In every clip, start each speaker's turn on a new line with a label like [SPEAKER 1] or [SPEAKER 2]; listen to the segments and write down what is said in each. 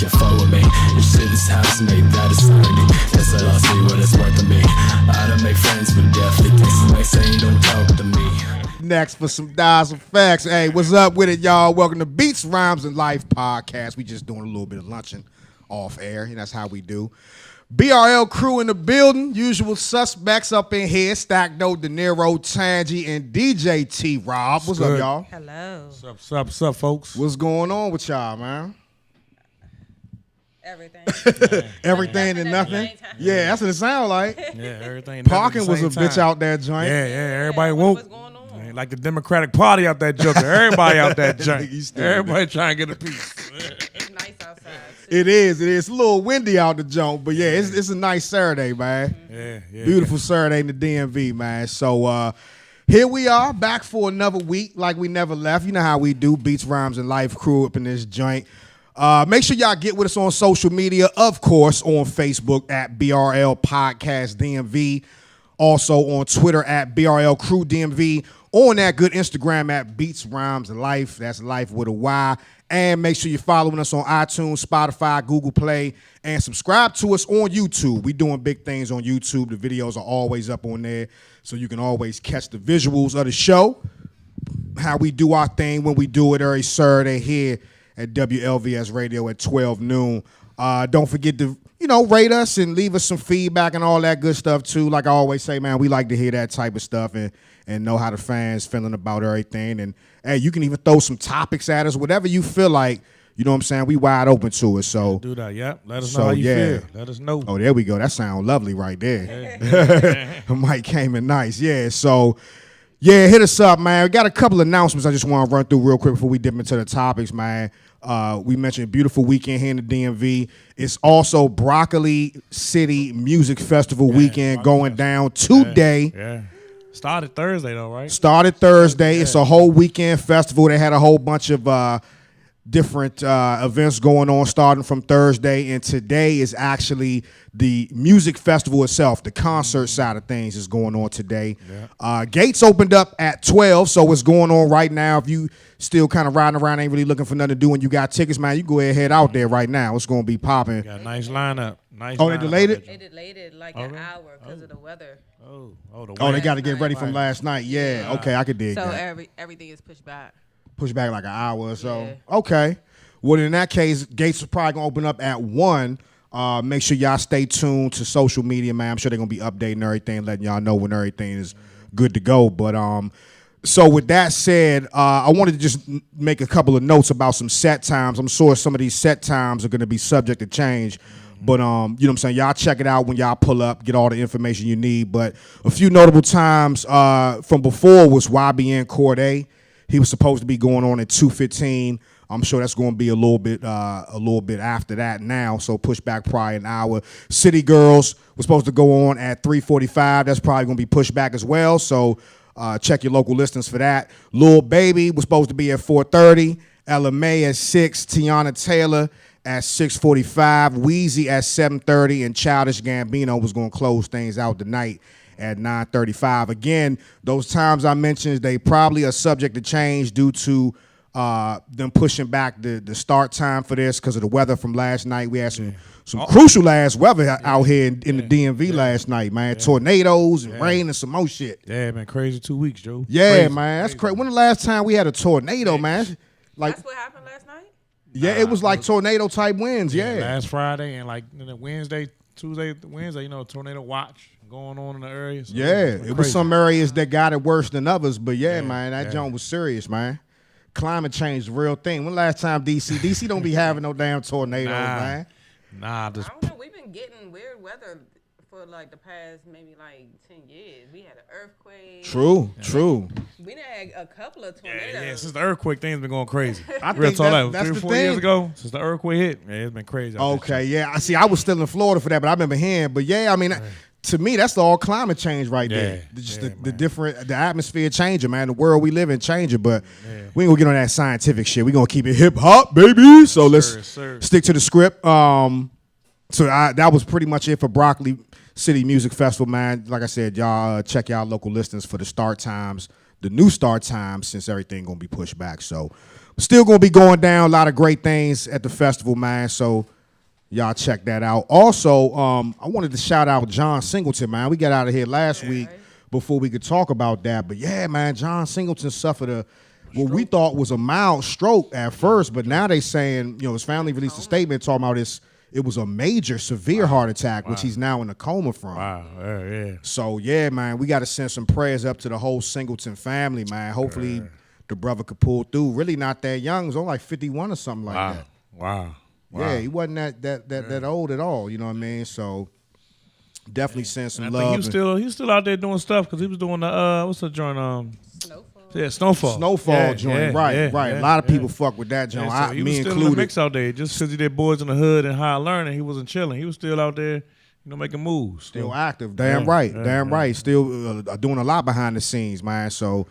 [SPEAKER 1] if you follow me. Your shit is house-made, that is irony. Guess that I'll see what it's worth to me. I don't make friends, but definitely take some nice saying don't talk to me.
[SPEAKER 2] Next for some dials and facts. Hey, what's up with it, y'all? Welcome to Beats, Rhymes, and Life podcast. We just doing a little bit of luncheon off air, and that's how we do. BRL crew in the building. Usual suspects up in here. Stack Note, De Niro, Tangy, and DJ T. Rob. What's up, y'all?
[SPEAKER 3] Hello.
[SPEAKER 4] What's up, folks?
[SPEAKER 2] What's going on with y'all, man?
[SPEAKER 3] Everything.
[SPEAKER 2] Everything and nothing. Yeah, that's what it sounds like.
[SPEAKER 4] Yeah, everything.
[SPEAKER 2] Parking was a bitch out there, joint.
[SPEAKER 4] Yeah, everybody woke.
[SPEAKER 3] What's going on?
[SPEAKER 4] Like the Democratic Party out that joker. Everybody out that joint. Everybody trying to get a piece.
[SPEAKER 3] It's nice outside.
[SPEAKER 2] It is. It's a little windy out the joint, but yeah, it's a nice Saturday, man.
[SPEAKER 4] Yeah.
[SPEAKER 2] Beautiful Saturday in the DMV, man. So here we are, back for another week like we never left. You know how we do, Beats, Rhymes, and Life crew up in this joint. Make sure y'all get with us on social media, of course, on Facebook at BRL Podcast DMV. Also on Twitter at BRL Crew DMV. On that good Instagram at Beats, Rhymes, and Life. That's Life with a Y. And make sure you're following us on iTunes, Spotify, Google Play, and subscribe to us on YouTube. We're doing big things on YouTube. The videos are always up on there, so you can always catch the visuals of the show, how we do our thing when we do it every Saturday here at WLVS Radio at 12 noon. Don't forget to, rate us and leave us some feedback and all that good stuff, too. Like I always say, man, we like to hear that type of stuff and know how the fans feeling about everything. And, hey, you can even throw some topics at us, whatever you feel like. You know what I'm saying? We wide open to it. So
[SPEAKER 4] do that, yep. Let us know how you feel. Let us know.
[SPEAKER 2] Oh, there we go. That sounds lovely right there. Mike came in nice. Yeah, so... yeah, hit us up, man. We got a couple announcements I just want to run through real quick before we dip into the topics, man. We mentioned beautiful weekend here in the DMV. It's also Broccoli City Music Festival weekend going down today.
[SPEAKER 4] Yeah. Started Thursday, though, right?
[SPEAKER 2] Started Thursday. Yeah. It's a whole weekend festival. They had a whole bunch of different events going on starting from Thursday, and today is actually the music festival itself. The concert side of things is going on today. Yeah. Gates opened up at 12, so it's going on right now. If you still kind of riding around, ain't really looking for nothing to do, and you got tickets, man, you go ahead head out there right now. It's going to be popping.
[SPEAKER 4] Got a nice lineup.
[SPEAKER 2] They delayed it?
[SPEAKER 3] They delayed it like an hour because of the weather.
[SPEAKER 2] They got to get ready from last night. Yeah, okay, I could dig
[SPEAKER 3] that.
[SPEAKER 2] So
[SPEAKER 3] everything is pushed back.
[SPEAKER 2] Push back like an hour or so.
[SPEAKER 3] Yeah.
[SPEAKER 2] Okay. Well, in that case, gates are probably going to open up at 1. Make sure y'all stay tuned to social media, man. I'm sure they're going to be updating everything, letting y'all know when everything is good to go. But so with that said, I wanted to just make a couple of notes about some set times. I'm sure some of these set times are going to be subject to change. But, you know what I'm saying, y'all check it out when y'all pull up, get all the information you need. But a few notable times from before was YBN Corday. He was supposed to be going on at 2:15. I'm sure that's going to be a little bit after that now. So push back probably an hour. City Girls was supposed to go on at 3:45. That's probably going to be pushed back as well. So check your local listings for that. Lil Baby was supposed to be at 4:30. Ella May at 6. Tiana Taylor at 6:45. Wheezy at 7:30. And Childish Gambino was going to close things out tonight at 9:35. Again, those times I mentioned, they probably are subject to change due to them pushing back the start time for this because of the weather from last night. We had some crucial ass weather out here in the DMV last night, man. Yeah. Tornadoes and rain and some more shit.
[SPEAKER 4] Yeah, man, crazy 2 weeks, Joe.
[SPEAKER 2] Yeah,
[SPEAKER 4] crazy.
[SPEAKER 2] Man, that's crazy. When the last time we had a tornado, man? Like,
[SPEAKER 3] that's what happened last night?
[SPEAKER 2] Yeah, it was like tornado type winds, yeah.
[SPEAKER 4] Last Friday and like Wednesday, Tuesday, Wednesday, tornado watch going on in the area. So
[SPEAKER 2] it was some areas that got it worse than others, but man, that joint was serious, man. Climate change is a real thing. When last time DC don't be having no damn tornadoes, man.
[SPEAKER 3] I don't know. We've been getting weird weather for like the past maybe like 10 years. We had an earthquake.
[SPEAKER 2] True.
[SPEAKER 3] We had a couple of tornadoes.
[SPEAKER 4] Yeah, since the earthquake thing's been going crazy.
[SPEAKER 2] I think that's
[SPEAKER 4] 3 or 4 years ago, since the earthquake hit, it's been crazy.
[SPEAKER 2] Okay, yeah. I was still in Florida for that, but I remember hearing. But yeah, I mean, to me, that's all climate change right there. Just the atmosphere changing, man. The world we live in changing. But we ain't gonna get on that scientific shit. We gonna keep it hip hop, baby. So let's stick to the script. So that was pretty much it for Broccoli City Music Festival, man. Like I said, y'all check y'all local listings for the start times, the new start times, since everything gonna be pushed back. So Still gonna be going down. A lot of great things at the festival, man. So y'all check that out. Also, I wanted to shout out John Singleton, man. We got out of here last week before we could talk about that. But yeah, man, John Singleton suffered what we thought was a mild stroke at first, but now they saying, his family released a statement talking about it was a major, severe heart attack, which he's now in a coma from.
[SPEAKER 4] Wow, yeah.
[SPEAKER 2] So yeah, man, we got to send some prayers up to the whole Singleton family, man. Hopefully the brother could pull through. Really not that young. He was only like 51 or something like that.
[SPEAKER 4] Wow.
[SPEAKER 2] Yeah, he wasn't that old at all. You know what I mean? So definitely send some
[SPEAKER 4] I
[SPEAKER 2] love.
[SPEAKER 4] think he was still out there doing stuff because he was doing the what's the joint?
[SPEAKER 3] Snowfall.
[SPEAKER 4] Yeah, Snowfall
[SPEAKER 2] joint. Right. A lot of people fuck with that joint.
[SPEAKER 4] So he was still in the mix out there. Just because he did Boys in the Hood and High Learning, he wasn't chilling. He was still out there, making moves.
[SPEAKER 2] Still active. Damn right. Still doing a lot behind the scenes, man. So.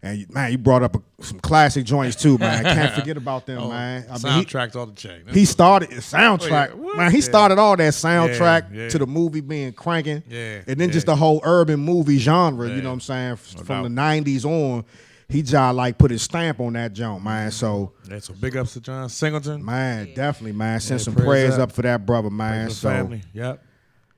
[SPEAKER 2] And man, you brought up some classic joints too, man. Can't forget about them, man.
[SPEAKER 4] Soundtracks all the chain.
[SPEAKER 2] He started soundtrack. Man, he started all that soundtrack to the movie being cranking.
[SPEAKER 4] Yeah.
[SPEAKER 2] And then just the whole urban movie genre, you know what I'm saying? From the 90s on, he just put his stamp on that joint, man. So
[SPEAKER 4] big ups to John Singleton.
[SPEAKER 2] Man, definitely, man. Send some prayers up for that brother, man.
[SPEAKER 4] So family. Yep.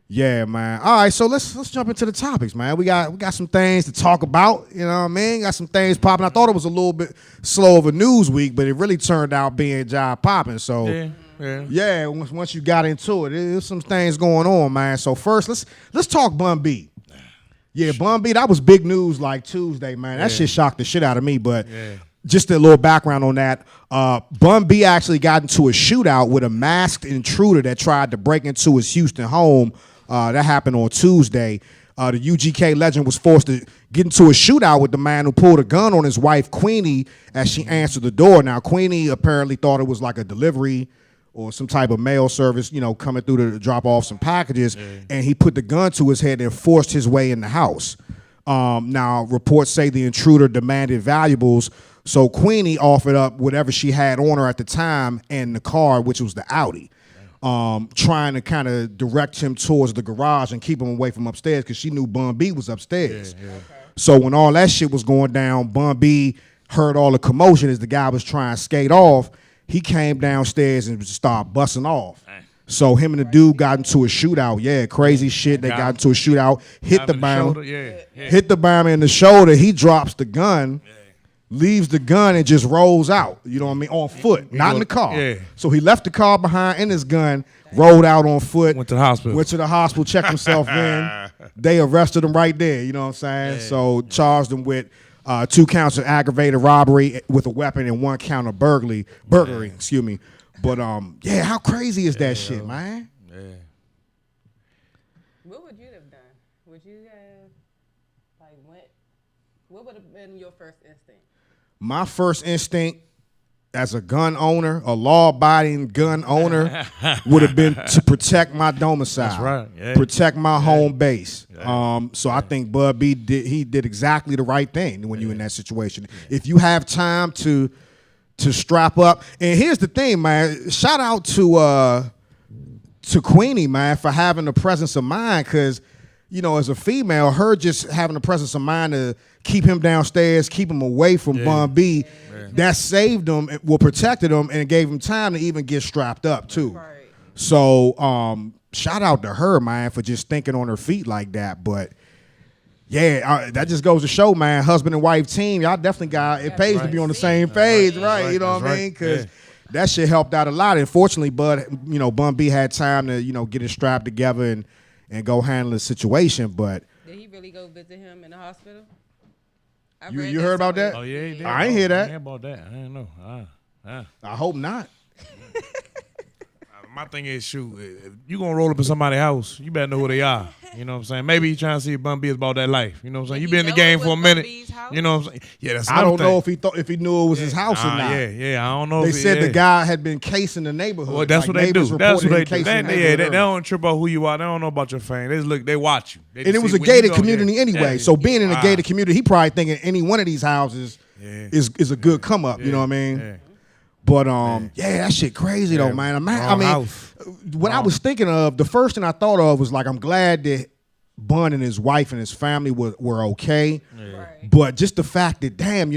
[SPEAKER 2] Yeah, man. All right, so let's jump into the topics, man. We got some things to talk about. You know what I mean? Got some things popping. I thought it was a little bit slow of a news week, but it really turned out being job popping. So yeah. Once you got into it, there's some things going on, man. So first, let's talk Bun B. Yeah, Bun B. That was big news like Tuesday, man. That shit shocked the shit out of me. But just a little background on that. Bun B actually got into a shootout with a masked intruder that tried to break into his Houston home. That happened on Tuesday. The UGK legend was forced to get into a shootout with the man who pulled a gun on his wife, Queenie, as she answered the door. Now, Queenie apparently thought it was like a delivery or some type of mail service, coming through to drop off some packages, and he put the gun to his head and forced his way in the house. Now, reports say the intruder demanded valuables, so Queenie offered up whatever she had on her at the time and the car, which was the Audi. Trying to kind of direct him towards the garage and keep him away from upstairs because she knew Bun B was upstairs. Okay. So when all that shit was going down, Bun B heard all the commotion as the guy was trying to skate off. He came downstairs and started busting off. So him and the dude got into a shootout. Yeah, crazy shit. They got into a shootout, hit the bomber, hit the bomber in the shoulder. He drops the gun. Leaves the gun and just rolls out, you know what I mean, on foot, not in the car. Yeah. So he left the car behind and his gun, rolled out on foot.
[SPEAKER 4] Went to the hospital,
[SPEAKER 2] checked himself in. They arrested him right there, you know what I'm saying? Yeah. So charged him with 2 counts of aggravated robbery with a weapon and 1 count of burglary, excuse me. But how crazy is that shit, man?
[SPEAKER 4] Yeah.
[SPEAKER 3] What would you have done? Would you have what would have been your first instinct?
[SPEAKER 2] My first instinct as a gun owner, a law-abiding gun owner, would have been to protect my domicile.
[SPEAKER 4] That's right. Yeah.
[SPEAKER 2] Protect my home base. So I think Bud B did exactly the right thing when you're in that situation. If you have time to strap up, and here's the thing, man. Shout out to Queenie, man, for having the presence of mind, because as a female, her just having the presence of mind to keep him downstairs, keep him away from Bun B, that saved him, protected him, and gave him time to even get strapped up too. Right. So shout out to her, man, for just thinking on her feet like that. But that just goes to show, man, husband and wife team, y'all definitely it pays to be on the same page, right? You know what I mean? Because that shit helped out a lot. And fortunately, Bun B had time to get it strapped together and go handle the situation. But
[SPEAKER 3] did he really go visit him in the hospital?
[SPEAKER 2] You heard about that?
[SPEAKER 4] Oh yeah, he did.
[SPEAKER 2] I ain't hear that.
[SPEAKER 4] I ain't about that. I didn't know.
[SPEAKER 2] I hope not.
[SPEAKER 4] My thing is, shoot, if you gonna roll up in somebody's house, you better know who they are. You know what I'm saying? Maybe you trying to see if Bun B is about that life. You know what I'm saying? You been in the game for a minute. You know what I'm saying? Yeah, that's
[SPEAKER 2] I don't know if he knew it was his house or not.
[SPEAKER 4] Yeah, I don't know.
[SPEAKER 2] They said the guy had been casing the neighborhood.
[SPEAKER 4] Well, that's what they do. That's what they do. They don't trip about who you are. They don't know about your fame. They watch you.
[SPEAKER 2] And it was a gated community anyway. So being in a gated community, he probably thinking any one of these houses is a good come up. You know what I mean? Yeah. But that shit crazy though, man. I mean, what I was thinking of, the first thing I thought of was like, I'm glad that Bun and his wife and his family were okay.
[SPEAKER 3] Right.
[SPEAKER 2] But just the fact that, damn,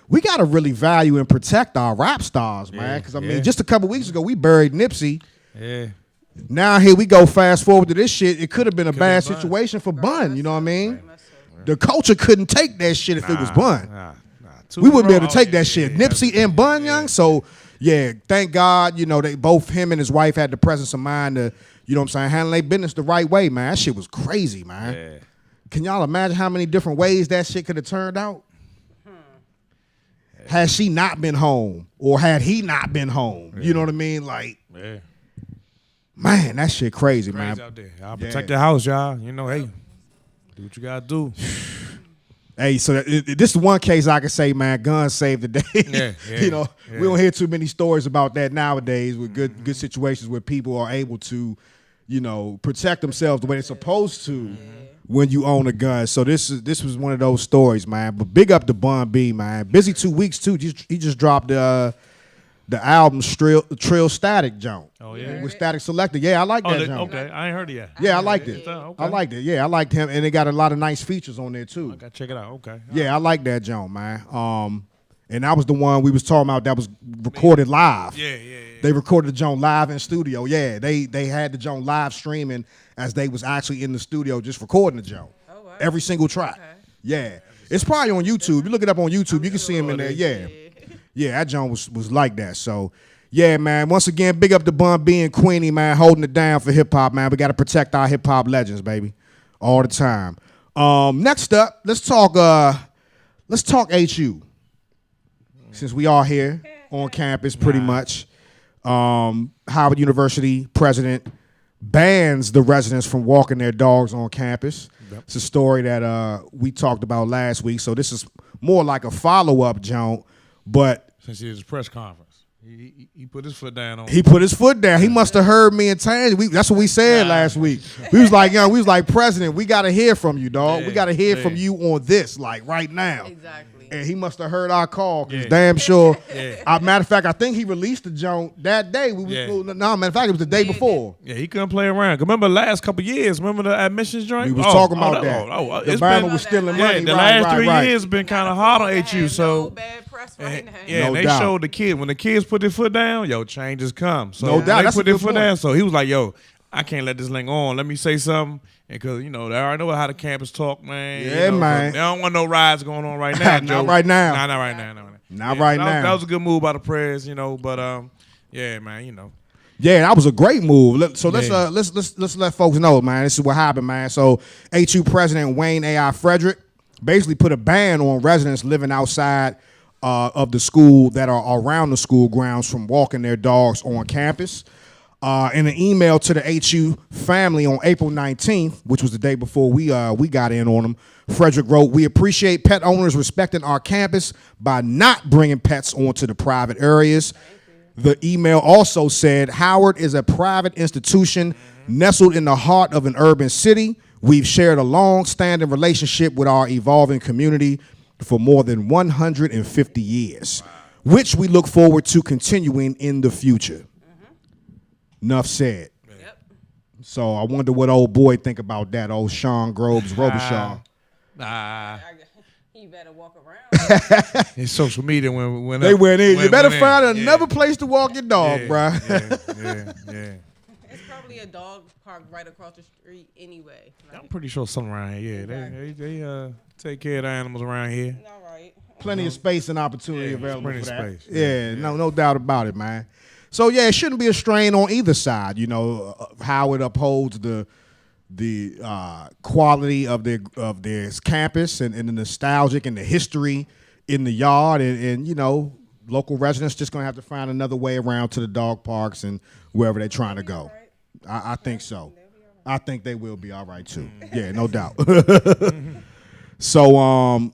[SPEAKER 2] we got to really value and protect our rap stars, man. Because, I mean, just a couple weeks ago, we buried Nipsey.
[SPEAKER 4] Yeah.
[SPEAKER 2] Now here we go, fast forward to this shit. It could have been a bad situation for Bun, you know what I mean? The culture couldn't take that shit if it was Bun. We wouldn't be able to take that shit. Nipsey and Bun, young. So, yeah, thank God, they both, him and his wife, had the presence of mind to, you know what I'm saying, handle their business the right way, man. That shit was crazy, man.
[SPEAKER 4] Yeah.
[SPEAKER 2] Can y'all imagine how many different ways that shit could have turned out? Had she not been home, or had he not been home? You know what I mean? Like, man, that shit crazy, man.
[SPEAKER 4] Out there. Y'all protect the house, y'all. Hey, do what you gotta do.
[SPEAKER 2] Hey, so this is one case I can say, man, guns saved the day. We don't hear too many stories about that nowadays with good situations where people are able to, protect themselves the way they're supposed to when you own a gun. So this was one of those stories, man. But big up to Bun B, man. Busy 2 weeks too. He just dropped the album Trill Static Joint.
[SPEAKER 4] Oh yeah,
[SPEAKER 2] with Static Selector. Yeah, I like that joint.
[SPEAKER 4] Okay, I ain't heard it yet.
[SPEAKER 2] Yeah, I liked it.
[SPEAKER 4] Okay.
[SPEAKER 2] I liked it. Yeah, I liked him, and it got a lot of nice features on there too.
[SPEAKER 4] I gotta check it out. Okay.
[SPEAKER 2] Yeah, I like that joint, man. And that was the one we was talking about that was recorded live.
[SPEAKER 4] Yeah.
[SPEAKER 2] They recorded the joint live in studio. Yeah, they had the joint live streaming as they was actually in the studio just recording the joint.
[SPEAKER 3] Oh, wow.
[SPEAKER 2] Every single track.
[SPEAKER 3] Okay.
[SPEAKER 2] Yeah. It's probably on YouTube. You look it up on YouTube, you can see him in there. Yeah. Yeah, that joint was like that. So, yeah, man. Once again, big up to Bun B and Queenie, man, holding it down for hip hop, man. We got to protect our hip hop legends, baby, all the time. Next up, let's talk HU. Since we are here on campus, pretty much. Howard University president bans the residents from walking their dogs on campus. Yep. It's a story that we talked about last week. So this is more like a follow-up, Joan. But
[SPEAKER 4] since he was a press conference, he put his foot down on.
[SPEAKER 2] He put his foot down. He must have heard me and Tangy. That's what we said last week. We was like, President, we got to hear from you, dog.
[SPEAKER 4] Yeah,
[SPEAKER 2] we got to hear from you on this, like right now.
[SPEAKER 3] Exactly.
[SPEAKER 2] And he must have heard our call, because damn sure.
[SPEAKER 4] Yeah.
[SPEAKER 2] Matter of fact, I think he released the joint that day. No, matter of fact, it was the day before.
[SPEAKER 4] Yeah, he couldn't play around. Remember the last couple years? Remember the admissions joint?
[SPEAKER 2] We was talking about that. The Bama was stealing money.
[SPEAKER 4] The last 3 years has been kind of hard on HU. So
[SPEAKER 3] no bad press right now.
[SPEAKER 4] Yeah,
[SPEAKER 2] no
[SPEAKER 4] they
[SPEAKER 2] doubt.
[SPEAKER 4] showed the kid. When the kids put their foot down, changes come. So
[SPEAKER 2] no doubt.
[SPEAKER 4] They
[SPEAKER 2] That's
[SPEAKER 4] put
[SPEAKER 2] a
[SPEAKER 4] their
[SPEAKER 2] good
[SPEAKER 4] foot
[SPEAKER 2] point.
[SPEAKER 4] down. So he was like, I can't let this thing on. Let me say something. Because, they already know how the campus talk, man.
[SPEAKER 2] Yeah, man.
[SPEAKER 4] So they don't want no riots going on right now, Joe.
[SPEAKER 2] Not right now.
[SPEAKER 4] Nah, not right now.
[SPEAKER 2] Not right now.
[SPEAKER 4] That was a good move by the press, but, yeah, man,
[SPEAKER 2] Yeah, that was a great move. So let's let folks know, man. This is what happened, man. So HU President Wayne A.I. Frederick basically put a ban on residents living outside of the school that are around the school grounds from walking their dogs on campus. In an email to the HU family on April 19th, which was the day before we got in on them, Frederick wrote, "We appreciate pet owners respecting our campus by not bringing pets onto the private areas." The email also said, "Howard is a private institution nestled in the heart of an urban city. We've shared a long-standing relationship with our evolving community for more than 150 years, which we look forward to continuing in the future." Enough said.
[SPEAKER 3] Yep.
[SPEAKER 2] So I wonder what old boy think about that, old Sean Groves Robichaud.
[SPEAKER 3] He better walk around.
[SPEAKER 4] In social media when
[SPEAKER 2] They went in. You better find
[SPEAKER 4] in.
[SPEAKER 2] another place to walk your dog, bruh.
[SPEAKER 4] Yeah.
[SPEAKER 3] It's probably a dog park right across the street anyway.
[SPEAKER 4] I'm pretty sure something around here. Yeah, they take care of the animals around here.
[SPEAKER 3] All right.
[SPEAKER 2] Plenty of space and opportunity available for
[SPEAKER 4] plenty
[SPEAKER 2] that.
[SPEAKER 4] of space.
[SPEAKER 2] Yeah, no doubt about it, man. So yeah, it shouldn't be a strain on either side. How it upholds the quality of their campus and the nostalgic and the history in the yard, and local residents just gonna have to find another way around to the dog parks and wherever they're trying to go. I think so. I think they will be all right too. Yeah, no doubt. So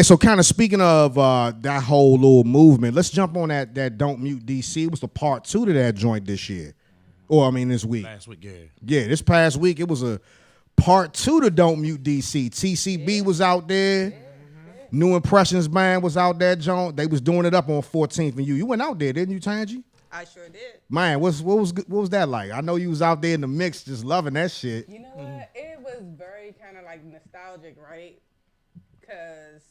[SPEAKER 2] so kind of speaking of that whole little movement, let's jump on that Don't Mute DC. It was the part 2 to that joint this year. This week.
[SPEAKER 4] Last week, yeah.
[SPEAKER 2] Yeah, this past week, it was a part 2 to Don't Mute DC. TCB was out there. New Impressions Band was out there, joint. They was doing it up on 14th and You went out there, didn't you, Tangy?
[SPEAKER 3] I sure did.
[SPEAKER 2] Man, what was that like? I know you was out there in the mix just loving that shit.
[SPEAKER 3] You know what? It was was very kind of like nostalgic, right? Because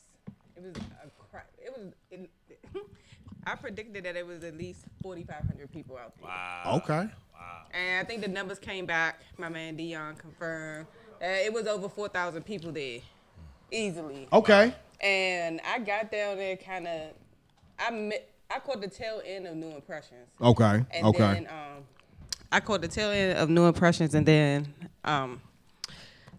[SPEAKER 3] it was I predicted that it was at least 4,500 people out there.
[SPEAKER 4] Wow.
[SPEAKER 2] Okay.
[SPEAKER 3] And I think the numbers came back. My man Dion confirmed that it was over 4,000 people there, easily.
[SPEAKER 2] Okay.
[SPEAKER 3] And I got down there kind of, I caught the tail end of New Impressions.
[SPEAKER 2] Okay.
[SPEAKER 3] And then I caught the tail end of New Impressions, and then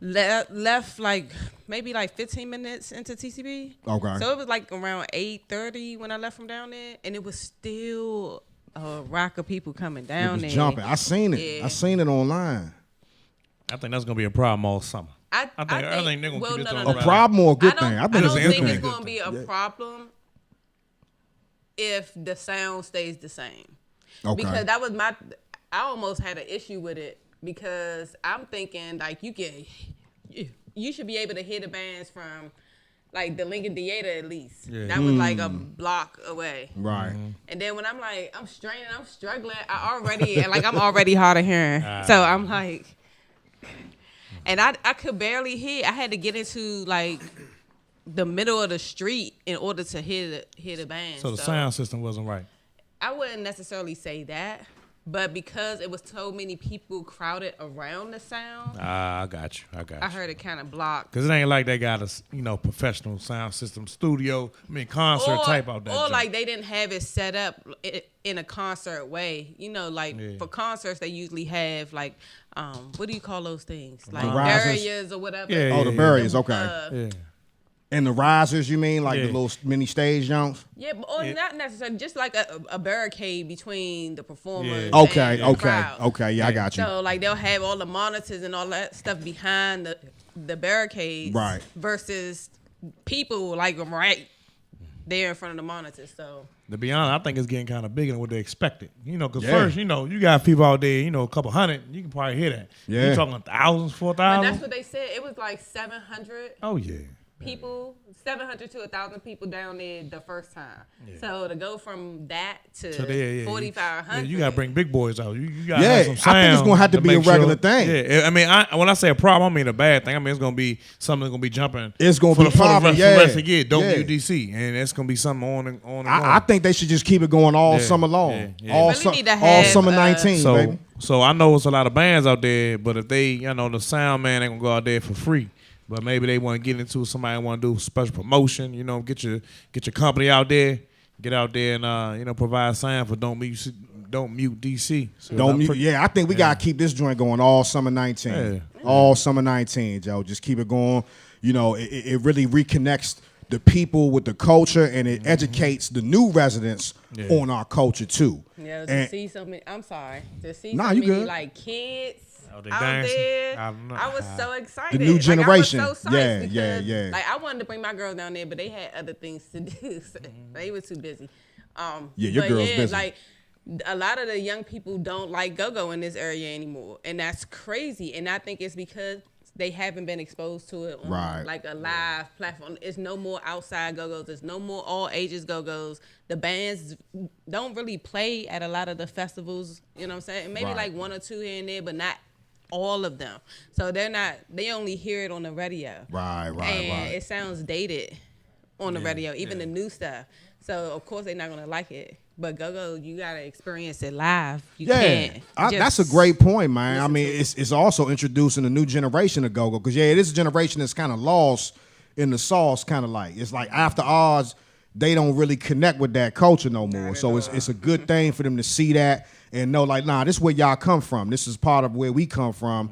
[SPEAKER 3] left like maybe like 15 minutes into TCB.
[SPEAKER 2] Okay.
[SPEAKER 3] So it was like around 8:30 when I left from down there, and it was still a rock of people coming down there.
[SPEAKER 2] Jumping. I seen it.
[SPEAKER 3] Yeah.
[SPEAKER 2] I seen it online.
[SPEAKER 4] I think that's gonna be a problem all summer. I think they're gonna keep this on
[SPEAKER 2] A problem or a good thing?
[SPEAKER 3] I don't think
[SPEAKER 2] good
[SPEAKER 3] it's
[SPEAKER 2] thing.
[SPEAKER 3] gonna be a problem if the sound stays the same.
[SPEAKER 2] Okay.
[SPEAKER 3] Because that was I almost had an issue with it because I'm thinking like you should be able to hear the bands from like the Lincoln Theater at least.
[SPEAKER 4] Yeah.
[SPEAKER 3] That was like a block away.
[SPEAKER 2] Right.
[SPEAKER 3] And then when I'm like, I'm straining, I'm struggling, I'm already hard of hearing. So I'm like, and I could barely hear. I had to get into like the middle of the street in order to hear the band.
[SPEAKER 4] So the sound system wasn't right.
[SPEAKER 3] I wouldn't necessarily say that, but because it was so many people crowded around the sound,
[SPEAKER 4] I got you.
[SPEAKER 3] I heard it kind of blocked.
[SPEAKER 4] Because it ain't like they got a professional sound system studio. I mean, concert type out there.
[SPEAKER 3] Or like they didn't have it set up in a concert way. You know, like for concerts, they usually have like, what do you call those things? Like barriers or whatever.
[SPEAKER 2] Yeah, the barriers, okay. And the risers, you mean? Like the little mini stage jumps?
[SPEAKER 3] Yeah, or not necessarily. Just like a barricade between the performers and
[SPEAKER 2] Okay,
[SPEAKER 3] the crowd.
[SPEAKER 2] okay. Yeah, I got you.
[SPEAKER 3] So, like, they'll have all the monitors and all that stuff behind the barricades.
[SPEAKER 2] Right.
[SPEAKER 3] Versus people, like, right there in front of the monitors. So,
[SPEAKER 4] to be honest, I think it's getting kind of bigger than what they expected. Because first, you got people out there, a couple hundred. You can probably hear that.
[SPEAKER 2] Yeah.
[SPEAKER 4] You're talking thousands, 4,000.
[SPEAKER 3] but that's what they said. It was like 700.
[SPEAKER 4] Oh, yeah.
[SPEAKER 3] People, 700 to 1,000 people down there the first time. Yeah. So to go from that to 4,500,
[SPEAKER 4] you gotta bring big boys out. You gotta have some sound.
[SPEAKER 2] I think it's gonna have to be a regular thing.
[SPEAKER 4] Yeah, I mean, when I say a problem, I mean a bad thing. I mean it's gonna be something that's gonna be jumping.
[SPEAKER 2] It's gonna be
[SPEAKER 4] for the rest of the year. Don't
[SPEAKER 2] yeah.
[SPEAKER 4] UDC, and it's gonna be something on and on.
[SPEAKER 2] I think they should just keep it going all summer long, all summer 19, baby.
[SPEAKER 4] So I know it's a lot of bands out there, but if they, the sound man ain't gonna go out there for free. But maybe they want to get into somebody want to do special promotion. Get your company out there, get out there and provide sound for don't mute DC. So
[SPEAKER 2] I think we gotta keep this joint going all summer 19, all summer 19, Joe. Just keep it going. It really reconnects the people with the culture, and it educates the new residents on our culture too.
[SPEAKER 3] Yeah, to see so many. I'm sorry, to see so
[SPEAKER 2] you
[SPEAKER 3] many
[SPEAKER 2] good.
[SPEAKER 3] like kids.
[SPEAKER 4] They
[SPEAKER 3] out
[SPEAKER 4] dancing.
[SPEAKER 3] there, I was so excited.
[SPEAKER 2] The new generation,
[SPEAKER 3] like, I was so psyched
[SPEAKER 2] yeah.
[SPEAKER 3] Like I wanted to bring my girls down there, but they had other things to do. So they were too busy.
[SPEAKER 2] Your girl's busy.
[SPEAKER 3] Like a lot of the young people don't like go-go in this area anymore, and that's crazy. And I think it's because they haven't been exposed to it on like a live platform. It's no more outside go-go's. There's no more all ages go-go's. The bands don't really play at a lot of the festivals. You know what I'm saying? Maybe like one or two here and there, but not all of them. So they only hear it on the radio. Right. And it sounds dated on the radio, even the new stuff. So of course they're not gonna like it. But go-go, you gotta experience it live. You can't.
[SPEAKER 2] That's a great point, man. I mean, it's also introducing a new generation of go-go. Because it is a generation that's kind of lost in the sauce, kind of like. It's like after Oz, they don't really connect with that culture no more. So it's a good thing for them to see that and know, like, nah, this is where y'all come from. This is part of where we come from.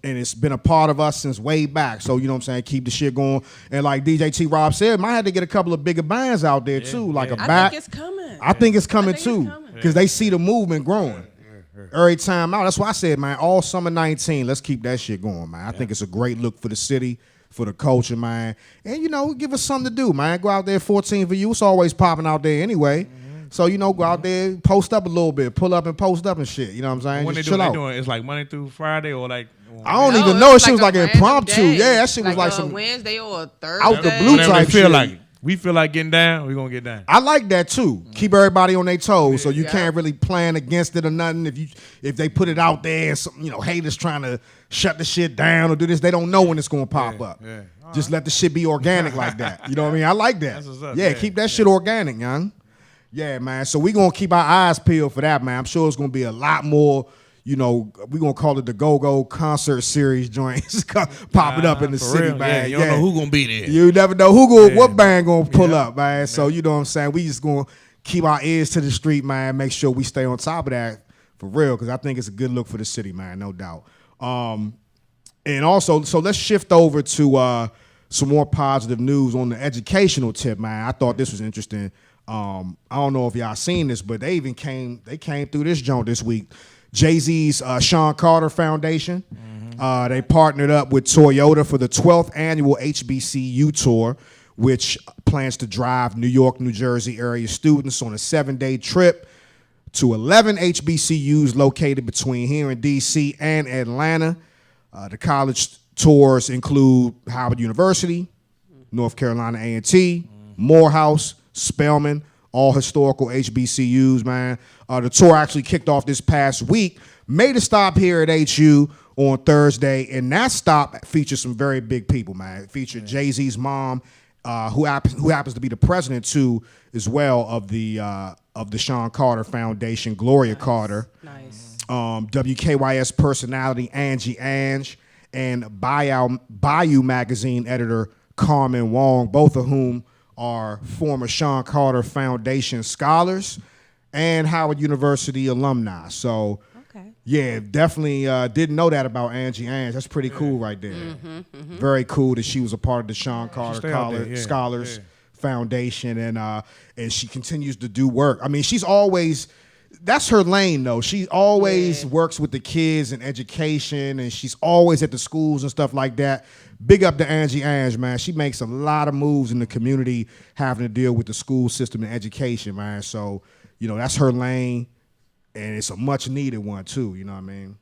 [SPEAKER 2] And it's been a part of us since way back. So, you know what I'm saying? Keep the shit going. And like DJ T. Rob said, might have to get a couple of bigger bands out there, too. Like a back.
[SPEAKER 3] I think it's coming.
[SPEAKER 2] I think it's coming, too. Because they see the movement growing. Every time out. That's why I said, man, all summer 19, let's keep that shit going, man. I think it's a great look for the city, for the culture, man. And, give us something to do, man. Go out there, 14 for you. It's always popping out there anyway. So, go out there, post up a little bit, pull up and post up and shit. You know what I'm saying?
[SPEAKER 4] When
[SPEAKER 2] just
[SPEAKER 4] they
[SPEAKER 2] chill out.
[SPEAKER 4] doing it's like Monday through Friday or like...
[SPEAKER 2] I don't even know. She was like impromptu. Day. Yeah, that shit was like some
[SPEAKER 3] Wednesday or a Thursday.
[SPEAKER 2] Out the blue type
[SPEAKER 4] feel
[SPEAKER 2] shit.
[SPEAKER 4] like it. we feel like getting down, we're gonna get down.
[SPEAKER 2] I like that too. Keep everybody on their toes, so you can't really plan against it or nothing. If they put it out there and some, haters trying to shut the shit down or do this, they don't know when it's gonna pop up. Yeah. Just let the shit be organic like that. You know what I mean? I like that. That's what's up. Yeah, keep that shit organic, young. Yeah, man. So we gonna keep our eyes peeled for that, man. I'm sure it's gonna be a lot more. We're going to call it the Go-Go concert series joints popping up in the city, real? Man.
[SPEAKER 4] You don't know who going to be there.
[SPEAKER 2] You never know what band going to pull up, man. Yeah. So, you know what I'm saying? We just going to keep our ears to the street, man, make sure we stay on top of that for real, because I think it's a good look for the city, man, no doubt. And also, so let's shift over to some more positive news on the educational tip, man. I thought this was interesting. I don't know if y'all seen this, but they came through this joint this week. Jay-Z's Sean Carter Foundation. They partnered up with Toyota for the 12th annual HBCU tour, which plans to drive New York, New Jersey area students on a 7-day trip to 11 HBCUs located between here in D.C. and Atlanta. The college tours include Howard University, North Carolina A&T, Morehouse, Spelman, all historical HBCUs, man. The tour actually kicked off this past week, made a stop here at HU on Thursday, and that stop featured some very big people, man. It featured Jay-Z's mom, who happens to be the president, too, as well, of the Sean Carter Foundation, Gloria Carter. Nice. WKYS personality Angie Ange, and Bayou Magazine editor Carmen Wong, both of whom are former Sean Carter Foundation scholars and Howard University alumni. So, yeah, definitely didn't know that about Angie Ange. That's pretty cool right there. Very cool that she was a part of the Sean Carter Scholars Foundation, and she continues to do work. I mean, she's always... That's her lane, though. She always works with the kids and education, and she's always at the schools and stuff like that. Big up to Angie Ange, man. She makes a lot of moves in the community having to deal with the school system and education, man. So, that's her lane, and it's a much-needed one, too. You know what I mean?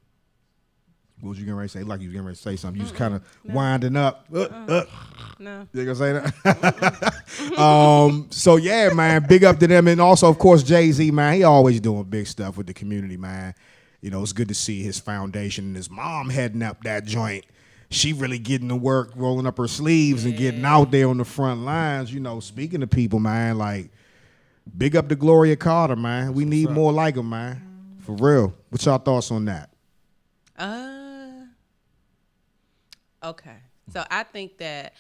[SPEAKER 2] What was you getting ready to say? Like you was getting ready to say something. You was kind of winding up. No. You gonna say that? So, yeah, man, big up to them. And also, of course, Jay-Z, man, he always doing big stuff with the community, man. It's good to see his foundation and his mom heading up that joint. She really getting to work, rolling up her sleeves and getting out there on the front lines, speaking to people, man. Like, big up to Gloria Carter, man. We need more like her, man. For real. What's y'all thoughts on that?
[SPEAKER 3] Okay. So I think that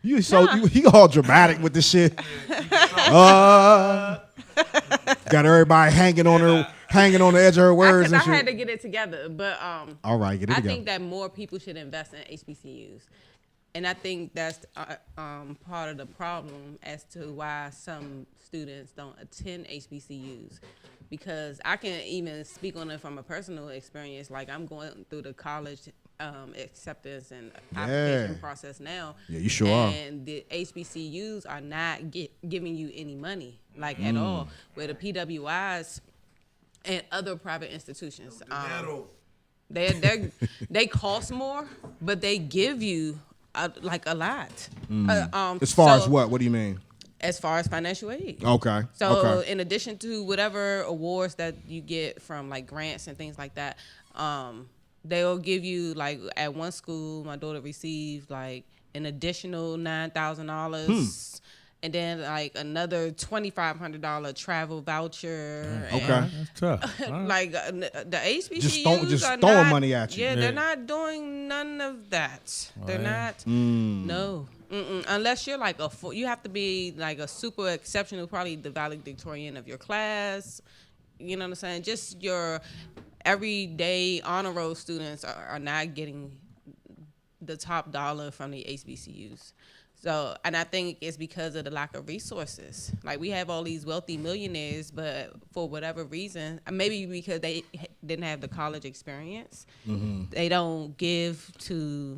[SPEAKER 2] you all dramatic with this shit. Got everybody hanging on the edge of her words and shit.
[SPEAKER 3] I had to get it together, but
[SPEAKER 2] all right, get it together.
[SPEAKER 3] I think that more people should invest in HBCUs, and I think that's part of the problem as to why some students don't attend HBCUs. Because I can even speak on it from a personal experience. Like, I'm going through the college acceptance and application process now.
[SPEAKER 2] Yeah, you sure are.
[SPEAKER 3] And the HBCUs are not giving you any money, at all. Where the PWIs and other private institutions, they cost more, but they give you a lot.
[SPEAKER 2] As far as what? What do you mean?
[SPEAKER 3] As far as financial aid.
[SPEAKER 2] Okay.
[SPEAKER 3] So in addition to whatever awards that you get from grants and things like that, they'll give you at one school, my daughter received an additional $9,000, and then another $2,500 travel voucher.
[SPEAKER 2] Okay,
[SPEAKER 4] that's tough.
[SPEAKER 3] The
[SPEAKER 2] just
[SPEAKER 3] HBCUs
[SPEAKER 2] throwing money at you.
[SPEAKER 3] Yeah, they're not doing none of that. They're not. No. Unless you're you have to be a super exceptional, probably the valedictorian of your class. You know what I'm saying? Just your everyday honor roll students are not getting the top dollar from the HBCUs. So, and I think it's because of the lack of resources. We have all these wealthy millionaires, but for whatever reason, maybe because they didn't have the college experience, they don't they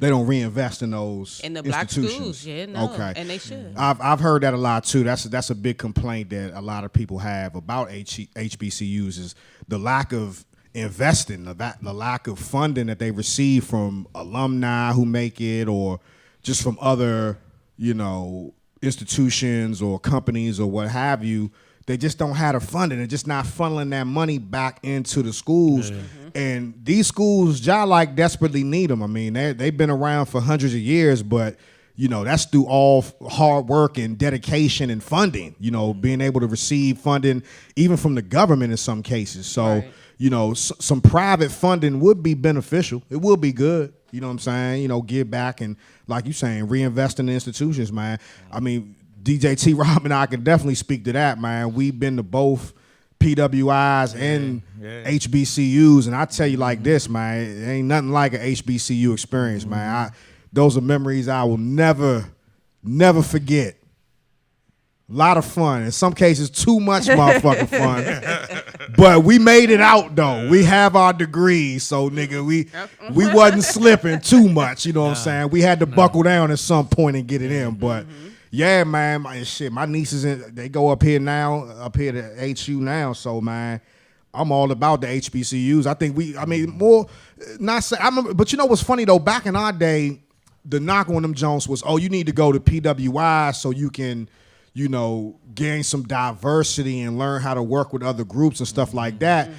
[SPEAKER 3] don't
[SPEAKER 2] reinvest in those
[SPEAKER 3] in the black schools. Yeah, no,
[SPEAKER 2] okay,
[SPEAKER 3] and they should.
[SPEAKER 2] I've heard that a lot too. That's a big complaint that a lot of people have about HBCUs is the lack of investing, the lack of funding that they receive from alumni who make it, or just from other institutions or companies or what have you, they just don't have the funding. They're just not funneling that money back into the schools. And these schools, desperately need them. I mean, they've been around for hundreds of years, but that's through all hard work and dedication and funding, being able to receive funding even from the government in some cases. So, some private funding would be beneficial. It will be good. You know what I'm saying? Give back and, like you saying, reinvest in the institutions, man. I mean, DJ T-Rob and I can definitely speak to that, man. We've been to both PWIs and HBCUs, and I tell you like this, man, it ain't nothing like an HBCU experience, man. Those are memories I will never forget. A lot of fun. In some cases, too much motherfucking fun. But we made it out, though. We have our degrees, so, nigga, we wasn't slipping too much, you know what I'm saying? We had to buckle down at some point and get it in, but... Yeah, man, my nieces, they go up here to HU now, so, man, I'm all about the HBCUs. I think but you know what's funny, though? Back in our day, the knock on them Jones was, you need to go to PWI so you can, gain some diversity and learn how to work with other groups and stuff like that.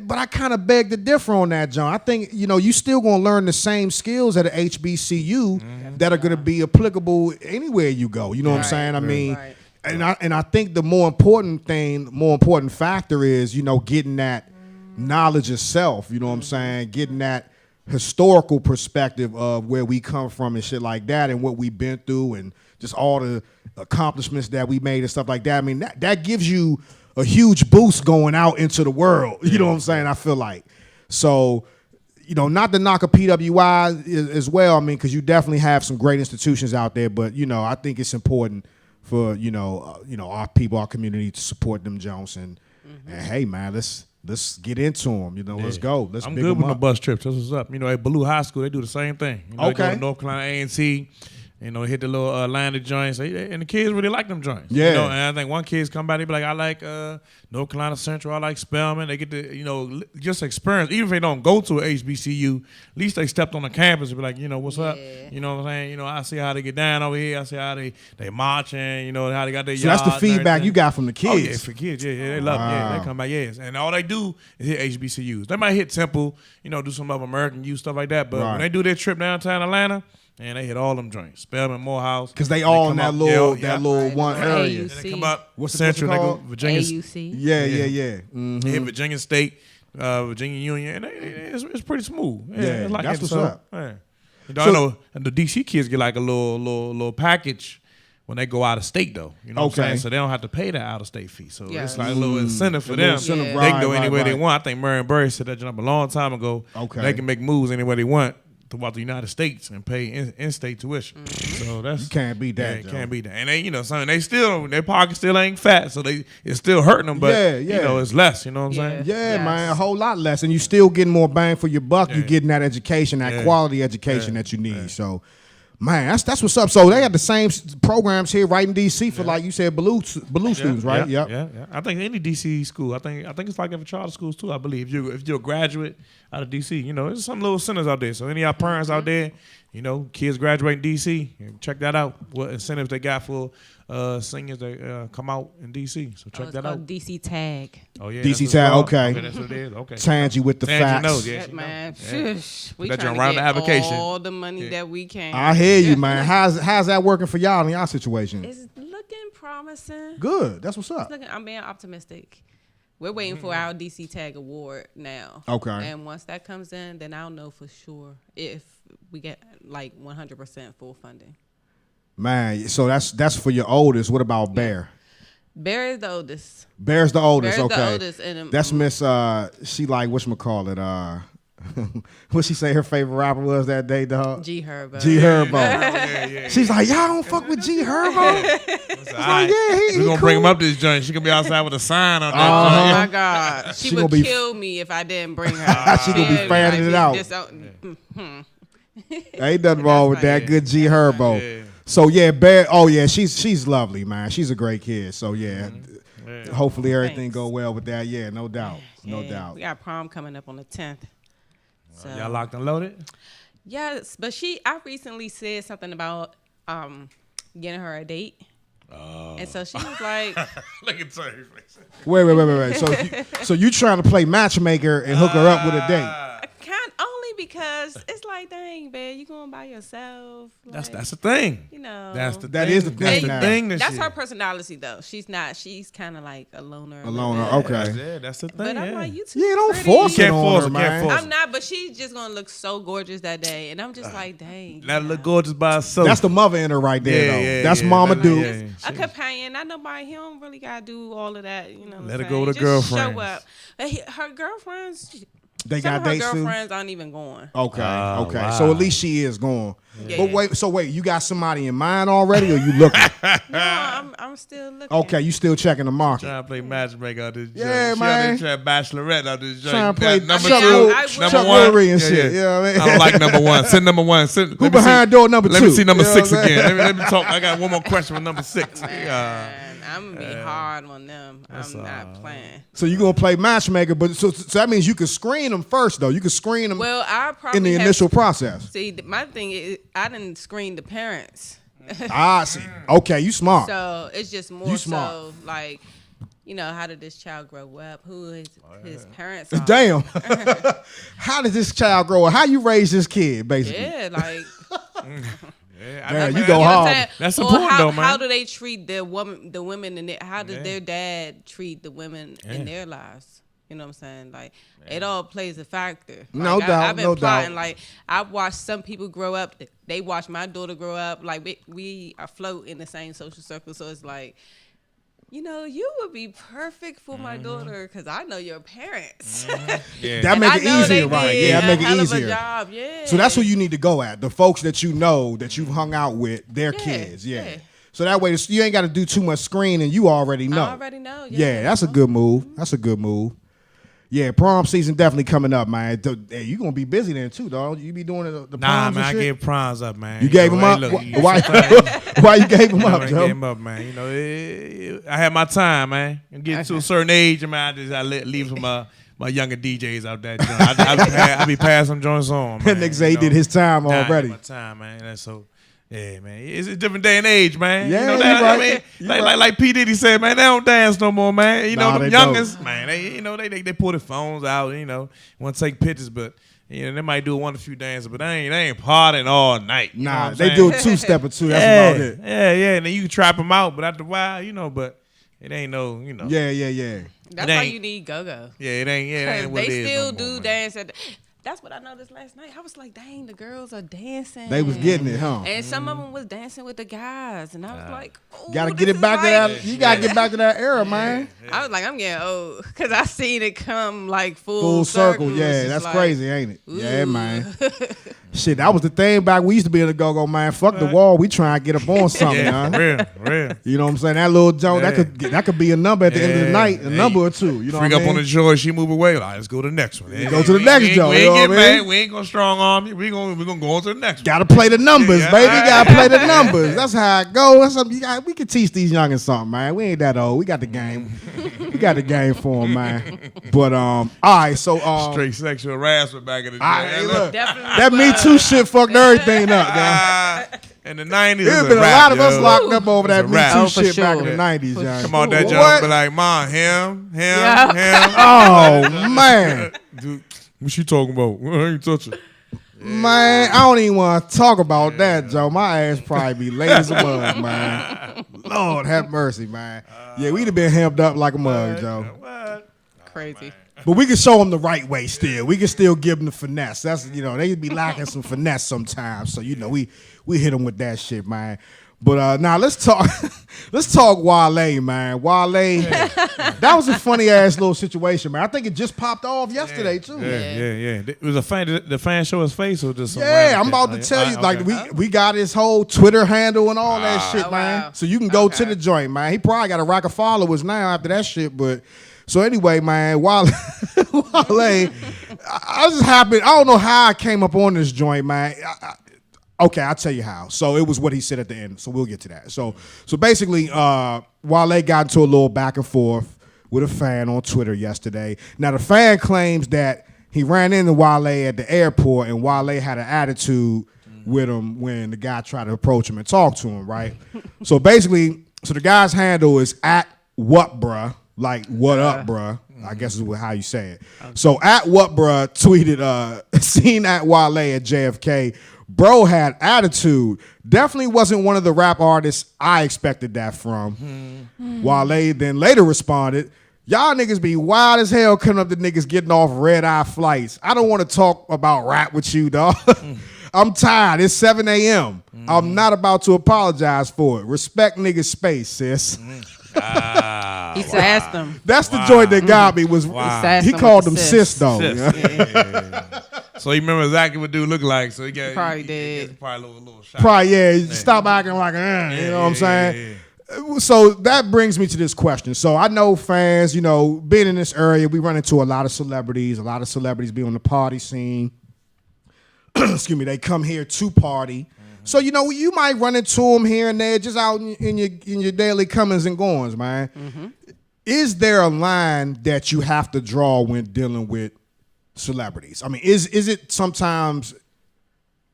[SPEAKER 2] But I kind of beg to differ on that, John. I think, you still going to learn the same skills at an HBCU that are going to be applicable anywhere you go. You know what I'm saying? I mean, and I think the more important factor is, getting that knowledge of self. You know what I'm saying? Getting that historical perspective of where we come from and shit like that and what we've been through and just all the accomplishments that we made and stuff like that. I mean, that gives you a huge boost going out into the world. You know what I'm saying? I feel like. So, not to knock a PWI as well, I mean, because you definitely have some great institutions out there, but, I think it's important for, our people, our community to support them Jones. And hey, man, let's get into them. Let's go.
[SPEAKER 4] I'm good with the bus trips. That's what's up. At Ballou High School, they do the same thing. They go to North Carolina A&T. Hit the little Atlanta joints, and the kids really like them joints.
[SPEAKER 2] Yeah.
[SPEAKER 4] And I think one kid's come by, they be like, I like North Carolina Central, I like Spelman. They get to, just experience. Even if they don't go to a HBCU, at least they stepped on the campus and be like, what's up? You know what I'm saying? I see how they get down over here. I see how they marching, how they got their
[SPEAKER 2] yard. So that's the feedback you got from the kids.
[SPEAKER 4] Oh, yeah, for kids. Yeah, they love it. Yeah, they come by, yes. And all they do is hit HBCUs. They might hit Temple, do some of American youth, stuff like that. But when they do their trip downtown Atlanta, and they hit all them joints. Spelman, Morehouse.
[SPEAKER 2] Because they all in that little one area.
[SPEAKER 3] And
[SPEAKER 4] they come up
[SPEAKER 2] what's
[SPEAKER 4] Central,
[SPEAKER 2] it
[SPEAKER 4] they
[SPEAKER 2] called?
[SPEAKER 4] go Virginia.
[SPEAKER 3] AUC.
[SPEAKER 2] Yeah. Mm-hmm.
[SPEAKER 4] They hit Virginia State, Virginia Union, and it's pretty smooth. Yeah, it's like
[SPEAKER 2] that's what's up.
[SPEAKER 4] Yeah. I know the DC kids get like a little package when they go out of state, though. You know what I'm saying? So they don't have to pay that out of state fee. So it's like a little incentive for them.
[SPEAKER 2] Incentive,
[SPEAKER 4] they can go anywhere they want. I think Marion Barry said that jump a long time ago. They can make moves anywhere they want throughout the United States and pay in-state tuition. So that's,
[SPEAKER 2] you can't beat that.
[SPEAKER 4] Yeah, can't beat that. And they, something they still, their pocket still ain't fat, so it's still hurting them. But it's less. You know what I'm saying?
[SPEAKER 2] Yeah, man, a whole lot less, and you still getting more bang for your buck. You're getting that education, that quality education that you need. So, man, that's what's up. So they got the same programs here right in DC for like you said, Ballou students, right?
[SPEAKER 4] Yeah. I think any DC school. I think it's like that for charter schools too. I believe if you're a graduate out of DC, there's some little centers out there. So any of our parents out there, kids graduating DC, check that out. What incentives they got for seniors that come out in DC. So check that out.
[SPEAKER 3] DC Tag.
[SPEAKER 4] Oh yeah,
[SPEAKER 2] DC Tag. Okay,
[SPEAKER 4] that's what it is. Okay,
[SPEAKER 2] Tangy with the facts.
[SPEAKER 3] Knows, man, we
[SPEAKER 4] that
[SPEAKER 3] trying to
[SPEAKER 4] around
[SPEAKER 3] get
[SPEAKER 4] the application.
[SPEAKER 3] all the money that we can.
[SPEAKER 2] I hear you, man. How's that working for y'all in y'all situation?
[SPEAKER 3] It's looking promising.
[SPEAKER 2] Good. That's what's up.
[SPEAKER 3] I'm being optimistic. We're waiting for our DC Tag award now.
[SPEAKER 2] Okay.
[SPEAKER 3] And once that comes in, then I'll know for sure if we get like 100% full funding.
[SPEAKER 2] Man, so that's for your oldest. What about Bear?
[SPEAKER 3] Bear is the oldest.
[SPEAKER 2] Bear's the oldest.
[SPEAKER 3] Bear's
[SPEAKER 2] okay.
[SPEAKER 3] the oldest. And,
[SPEAKER 2] that's Miss. She like whatchamacallit. What she say her favorite rapper was that day, dog?
[SPEAKER 3] G Herbo.
[SPEAKER 2] G Herbo. She's like, y'all don't fuck with G Herbo.
[SPEAKER 4] Like, we're gonna bring him up this joint. She gonna be outside with a sign on that.
[SPEAKER 3] Oh my God, she would kill me if I didn't bring her.
[SPEAKER 2] She gonna be fanning it out. Ain't nothing wrong with that. Good G Herbo. Yeah. So yeah, Bear. Oh yeah, she's lovely, man. She's a great kid. So yeah, hopefully everything go well with that. Yeah, no doubt, no doubt.
[SPEAKER 3] We got prom coming up on the 10th. So.
[SPEAKER 4] Y'all locked and loaded?
[SPEAKER 3] Yes, but I recently said something about getting her a date. And so she was like,
[SPEAKER 4] Look at Terry face.
[SPEAKER 2] Wait. So you trying to play matchmaker and hook her up with a date?
[SPEAKER 3] only because it's like, dang, man, you going by yourself. Like,
[SPEAKER 4] That's the thing.
[SPEAKER 3] You know.
[SPEAKER 2] That is the thing.
[SPEAKER 3] That's her personality, though. She's kind of like a loner.
[SPEAKER 2] Okay.
[SPEAKER 3] Yeah,
[SPEAKER 4] that's the thing.
[SPEAKER 3] But I'm like, you too
[SPEAKER 2] don't
[SPEAKER 3] pretty.
[SPEAKER 2] force
[SPEAKER 4] You
[SPEAKER 2] it
[SPEAKER 4] can't
[SPEAKER 2] on
[SPEAKER 4] force
[SPEAKER 2] her,
[SPEAKER 4] it, can't
[SPEAKER 2] man.
[SPEAKER 4] force
[SPEAKER 3] I'm not, but she's just going to look so gorgeous that day. And I'm just like, dang.
[SPEAKER 4] That look gorgeous by herself.
[SPEAKER 2] That's the mother in her right there, though. That's Mama Duke.
[SPEAKER 3] A companion. Not nobody. He don't really got to do all of that. You know what
[SPEAKER 4] Let her
[SPEAKER 3] I'm
[SPEAKER 4] go
[SPEAKER 3] saying?
[SPEAKER 4] with her
[SPEAKER 3] Just
[SPEAKER 4] girlfriends.
[SPEAKER 3] show up. Her girlfriends...
[SPEAKER 2] They
[SPEAKER 3] Some
[SPEAKER 2] got
[SPEAKER 3] of her
[SPEAKER 2] dates too.
[SPEAKER 3] girlfriends aren't even going.
[SPEAKER 2] Okay.
[SPEAKER 4] Wow.
[SPEAKER 2] So at least she is going.
[SPEAKER 3] Yeah.
[SPEAKER 2] But wait, you got somebody in mind already, or you looking?
[SPEAKER 3] No, I'm still looking.
[SPEAKER 2] Okay, you still checking the market.
[SPEAKER 4] Trying to play matchmaker out this joint.
[SPEAKER 2] Yeah,
[SPEAKER 4] She
[SPEAKER 2] man.
[SPEAKER 4] out there trying bachelorette out this joint.
[SPEAKER 2] Trying to play
[SPEAKER 4] number
[SPEAKER 2] Chuck
[SPEAKER 4] two,
[SPEAKER 2] Chuck Woolery and shit. You know what I mean?
[SPEAKER 4] I don't like number one. Send number one.
[SPEAKER 2] Who behind door number 2?
[SPEAKER 4] Let me see number
[SPEAKER 2] You know
[SPEAKER 4] 6
[SPEAKER 2] what I'm
[SPEAKER 4] again. Let me talk. I got one more question with number 6.
[SPEAKER 3] Man, I'm gonna be hard on them. I'm not playing.
[SPEAKER 2] So you gonna play matchmaker, but so that means you can screen them first, though. You can screen them
[SPEAKER 3] Well, I probably
[SPEAKER 2] in the initial process.
[SPEAKER 3] See, my thing is, I didn't screen the parents.
[SPEAKER 2] See. Okay, you smart.
[SPEAKER 3] So it's just more
[SPEAKER 2] You smart.
[SPEAKER 3] so like, you know, how did this child grow up? Who his parents are?
[SPEAKER 2] Damn. How did this child grow up? How you raise this kid, basically?
[SPEAKER 3] Yeah, like.
[SPEAKER 2] Man, you go hard.
[SPEAKER 4] That's
[SPEAKER 3] Or
[SPEAKER 4] important, though, man.
[SPEAKER 3] How do they treat the women in it? How does their dad treat the women in their lives? You know what I'm saying? Like, it all plays a factor. Like,
[SPEAKER 2] No doubt,
[SPEAKER 3] I've been
[SPEAKER 2] no
[SPEAKER 3] plotting.
[SPEAKER 2] doubt.
[SPEAKER 3] Like, I've watched some people grow up. They watched my daughter grow up. Like, we afloat in the same social circle. So it's like, you know, you would be perfect for my daughter because I know your parents.
[SPEAKER 2] That make it easier, right? Yeah, that make it easier.
[SPEAKER 3] Job. Yeah.
[SPEAKER 2] So that's who you need to go at. The folks that you know that you've hung out with, their kids. Yeah. So that way you ain't got to do too much screening. You already know.
[SPEAKER 3] I already know.
[SPEAKER 2] Yeah, that's a good move. That's a good move. Yeah, prom season definitely coming up, man. Hey, you gonna be busy then too, dog. You be doing the proms
[SPEAKER 4] Nah,
[SPEAKER 2] and
[SPEAKER 4] man, I
[SPEAKER 2] shit?
[SPEAKER 4] gave proms up, man.
[SPEAKER 2] You gave them up? Why you gave them up,
[SPEAKER 4] I
[SPEAKER 2] Joe?
[SPEAKER 4] gave them up, man. You know, I had my time, man. And get to a certain age, man, I leave some my younger DJs out there. I be passing them joints on, man.
[SPEAKER 2] That nigga say he did his time already.
[SPEAKER 4] My time, man. That's so. Yeah, man. It's a different day and age, man.
[SPEAKER 2] Yeah,
[SPEAKER 4] you know
[SPEAKER 2] you
[SPEAKER 4] that,
[SPEAKER 2] right.
[SPEAKER 4] I mean, like P. Diddy said, man, they don't dance no more, man. You know,
[SPEAKER 2] Nah,
[SPEAKER 4] the
[SPEAKER 2] they
[SPEAKER 4] youngest,
[SPEAKER 2] don't.
[SPEAKER 4] man, they pull their phones out, you know, want to take pictures, but you know, they might do one or few dances, but they ain't partying all night. You know
[SPEAKER 2] Nah,
[SPEAKER 4] what
[SPEAKER 2] they
[SPEAKER 4] I'm
[SPEAKER 2] do a
[SPEAKER 4] saying?
[SPEAKER 2] 2-step or 2. That's about it.
[SPEAKER 4] Yeah, and then you can trap them out, but after a while, you know, but it ain't no, you know.
[SPEAKER 2] Yeah.
[SPEAKER 3] That's why you need go-go.
[SPEAKER 4] Yeah, it ain't what
[SPEAKER 3] They
[SPEAKER 4] it is
[SPEAKER 3] still
[SPEAKER 4] no
[SPEAKER 3] do
[SPEAKER 4] more, man.
[SPEAKER 3] dance at that's what I noticed last night. I was like, dang, the girls are dancing.
[SPEAKER 2] They was getting it, huh?
[SPEAKER 3] And some of them was dancing with the guys. And I was like, oh,
[SPEAKER 2] Gotta get it back to that. You gotta get back to that era, man.
[SPEAKER 3] I was like, I'm getting old. Because I seen it come like
[SPEAKER 2] Full circle. Yeah, that's crazy, ain't it? Yeah, man. Shit, that was the thing back. We used to be in the go-go, man. Fuck the wall. We try and get up on something,
[SPEAKER 4] Yeah,
[SPEAKER 2] huh?
[SPEAKER 4] real.
[SPEAKER 2] You know what I'm saying? That little joint, that could be a number at the end of the night, a number or two. You know
[SPEAKER 4] Freak
[SPEAKER 2] what
[SPEAKER 4] up
[SPEAKER 2] I
[SPEAKER 4] on
[SPEAKER 2] mean?
[SPEAKER 4] the joy, she move away. Like, let's go to the next one.
[SPEAKER 2] Go to the next joint,
[SPEAKER 4] We
[SPEAKER 2] you know
[SPEAKER 4] ain't
[SPEAKER 2] what
[SPEAKER 4] get
[SPEAKER 2] I mean?
[SPEAKER 4] mad. We ain't gonna strong arm you. We gonna go on to the next one.
[SPEAKER 2] Gotta play the numbers,
[SPEAKER 4] Yeah.
[SPEAKER 2] baby. Gotta play the numbers. That's how it goes. That's something we can teach these youngins something, man. We ain't that old. We got the game. We got the game for them, man. But all right, so
[SPEAKER 4] Straight sexual harassment back in the day.
[SPEAKER 2] hey, look,
[SPEAKER 3] Definitely
[SPEAKER 2] that Me Too shit fucked everything up, man.
[SPEAKER 4] In the 90s,
[SPEAKER 2] There's
[SPEAKER 4] it
[SPEAKER 2] been a
[SPEAKER 4] rap,
[SPEAKER 2] lot of us
[SPEAKER 4] yo.
[SPEAKER 2] locked up over that
[SPEAKER 4] It's a
[SPEAKER 2] Me
[SPEAKER 4] rap.
[SPEAKER 2] Too
[SPEAKER 3] Oh, for
[SPEAKER 2] shit back in
[SPEAKER 3] sure.
[SPEAKER 2] the 90s, John.
[SPEAKER 4] Come on, that
[SPEAKER 2] What?
[SPEAKER 4] jump be like, Mom, him.
[SPEAKER 2] Oh man,
[SPEAKER 4] Dude, what you talking about? I ain't touching.
[SPEAKER 2] man, I don't even want to talk about that, Joe. My ass probably be late as a mug, man. Lord have mercy, man. Yeah, we'd have been hemmed up like a mug, Joe.
[SPEAKER 4] What?
[SPEAKER 3] crazy.
[SPEAKER 2] But we can show them the right way still. We can still give them the finesse. That's, you know, they be lacking some finesse sometimes. So, you know, we hit them with that shit, man. But now let's talk Wale, man. Wale, that was a funny ass little situation, man. I think it just popped off yesterday too.
[SPEAKER 4] Yeah. It was a fan. The fan show his face or just some
[SPEAKER 2] Yeah,
[SPEAKER 4] random
[SPEAKER 2] I'm about to
[SPEAKER 4] thing?
[SPEAKER 2] tell you,
[SPEAKER 4] Okay.
[SPEAKER 2] like we got his whole Twitter handle and all that shit, man.
[SPEAKER 3] wow.
[SPEAKER 2] So you can go to the joint, man. He probably got a rack of followers now after that shit, but. So anyway, man, Wale, I just happened. I don't know how I came up on this joint, man. Okay, I'll tell you how. So it was what he said at the end. So we'll get to that. So basically, Wale got into a little back and forth with a fan on Twitter yesterday. Now the fan claims that he ran into Wale at the airport and Wale had an attitude with him when the guy tried to approach him and talk to him, right? So basically, the guy's handle is at what bruh, like what up bruh, I guess is how you say it. So at what bruh tweeted, seen at Wale at JFK, bro had attitude. Definitely wasn't one of the rap artists I expected that from. Wale then later responded, y'all niggas be wild as hell coming up to niggas getting off red-eye flights. I don't want to talk about rap with you, dog. I'm tired. It's 7 a.m. I'm not about to apologize for it. Respect niggas' space, sis.
[SPEAKER 3] He sassed them.
[SPEAKER 2] That's the joint that got me. Was he called them sis though?
[SPEAKER 4] So he remember exactly what dude looked like. So he
[SPEAKER 3] probably did.
[SPEAKER 4] Probably a little shot.
[SPEAKER 2] Probably Stop acting like you know what I'm saying. So that brings me to this question. So I know fans, being in this area, we run into a lot of celebrities. A lot of celebrities be on the party scene. Excuse me, they come here to party. So you might run into them here and there, just out in your daily comings and goings, man. Is there a line that you have to draw when dealing with celebrities? I mean, is it sometimes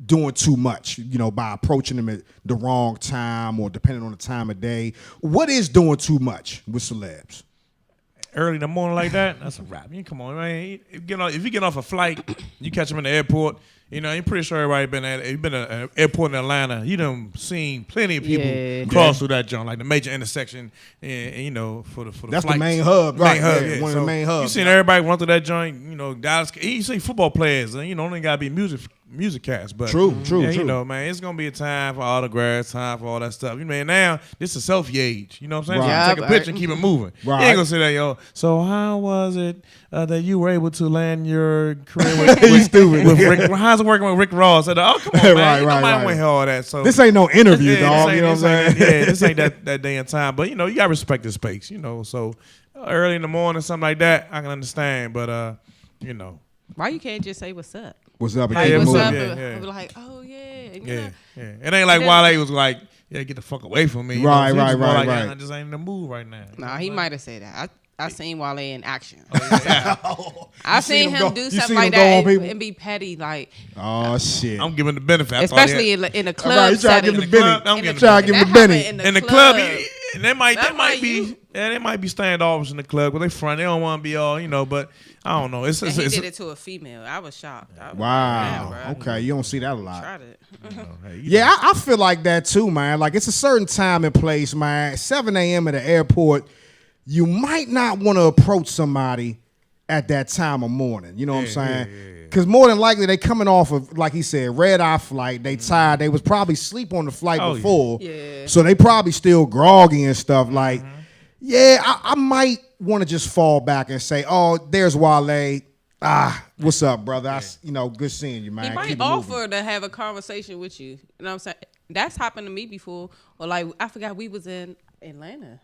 [SPEAKER 2] doing too much, by approaching them at the wrong time or depending on the time of day? What is doing too much with celebs?
[SPEAKER 4] Early in the morning like that, that's a wrap. Come on, man. If you get off a flight, you catch them in the airport. You're pretty sure everybody you've been at an airport in Atlanta. You done seen plenty of people cross through that joint, like the major intersection, and for the
[SPEAKER 2] that's
[SPEAKER 4] flights.
[SPEAKER 2] The main hub, right? One of the
[SPEAKER 4] So
[SPEAKER 2] main hubs.
[SPEAKER 4] You seen everybody run through that joint. Dallas. You see football players, and only gotta be music cast. But
[SPEAKER 2] true.
[SPEAKER 4] Man, it's gonna be a time for autographs, time for all that stuff. Now this is a selfie age. You know what I'm saying?
[SPEAKER 2] Right.
[SPEAKER 4] So take a picture and keep it moving.
[SPEAKER 2] Right.
[SPEAKER 4] You ain't gonna say that, yo. So how was it that you were able to land your career with Rick? How's it working with Rick Ross? I said, oh, come on, man. Nobody want to hear all that. So
[SPEAKER 2] this ain't no interview, dog. You know what I'm saying?
[SPEAKER 4] This ain't that day and time. But you gotta respect the space. So early in the morning, something like that, I can understand. But
[SPEAKER 3] why you can't just say what's up?
[SPEAKER 2] What's up?
[SPEAKER 3] Like, what's up?
[SPEAKER 4] Yeah.
[SPEAKER 3] Like, oh yeah.
[SPEAKER 4] Yeah. It ain't like Wale was like, yeah, get the fuck away from me.
[SPEAKER 2] Right.
[SPEAKER 4] I just ain't in the mood right now.
[SPEAKER 3] Nah, he might have said that. I seen Wale in action.
[SPEAKER 2] I
[SPEAKER 3] seen him do something like that and be petty, like.
[SPEAKER 2] Oh shit!
[SPEAKER 4] I'm giving the benefit,
[SPEAKER 3] especially in a club.
[SPEAKER 2] You try to give him the Benny.
[SPEAKER 4] I'm
[SPEAKER 2] trying to give him the Benny
[SPEAKER 4] in the club. And they might be standoffish in the club, but they front. They don't want to be all, But I don't know. He
[SPEAKER 3] did it to a female. I was shocked.
[SPEAKER 2] Wow. Okay, you don't see that a lot.
[SPEAKER 3] Tried it.
[SPEAKER 2] Yeah, I feel like that too, man. Like it's a certain time and place, man. 7 a.m. at the airport. You might not want to approach somebody at that time of morning. You know what I'm saying? Because more than likely they coming off of, like he said, red-eye flight. They tired. They was probably sleep on the flight before. Yeah. So they probably still groggy and stuff. Like, I might want to just fall back and say, oh, there's Wale. What's up, brother? Good seeing you, man.
[SPEAKER 3] He might offer to have a conversation with you. You know what I'm saying? That's happened to me before. Or like, I forgot we was in Atlanta.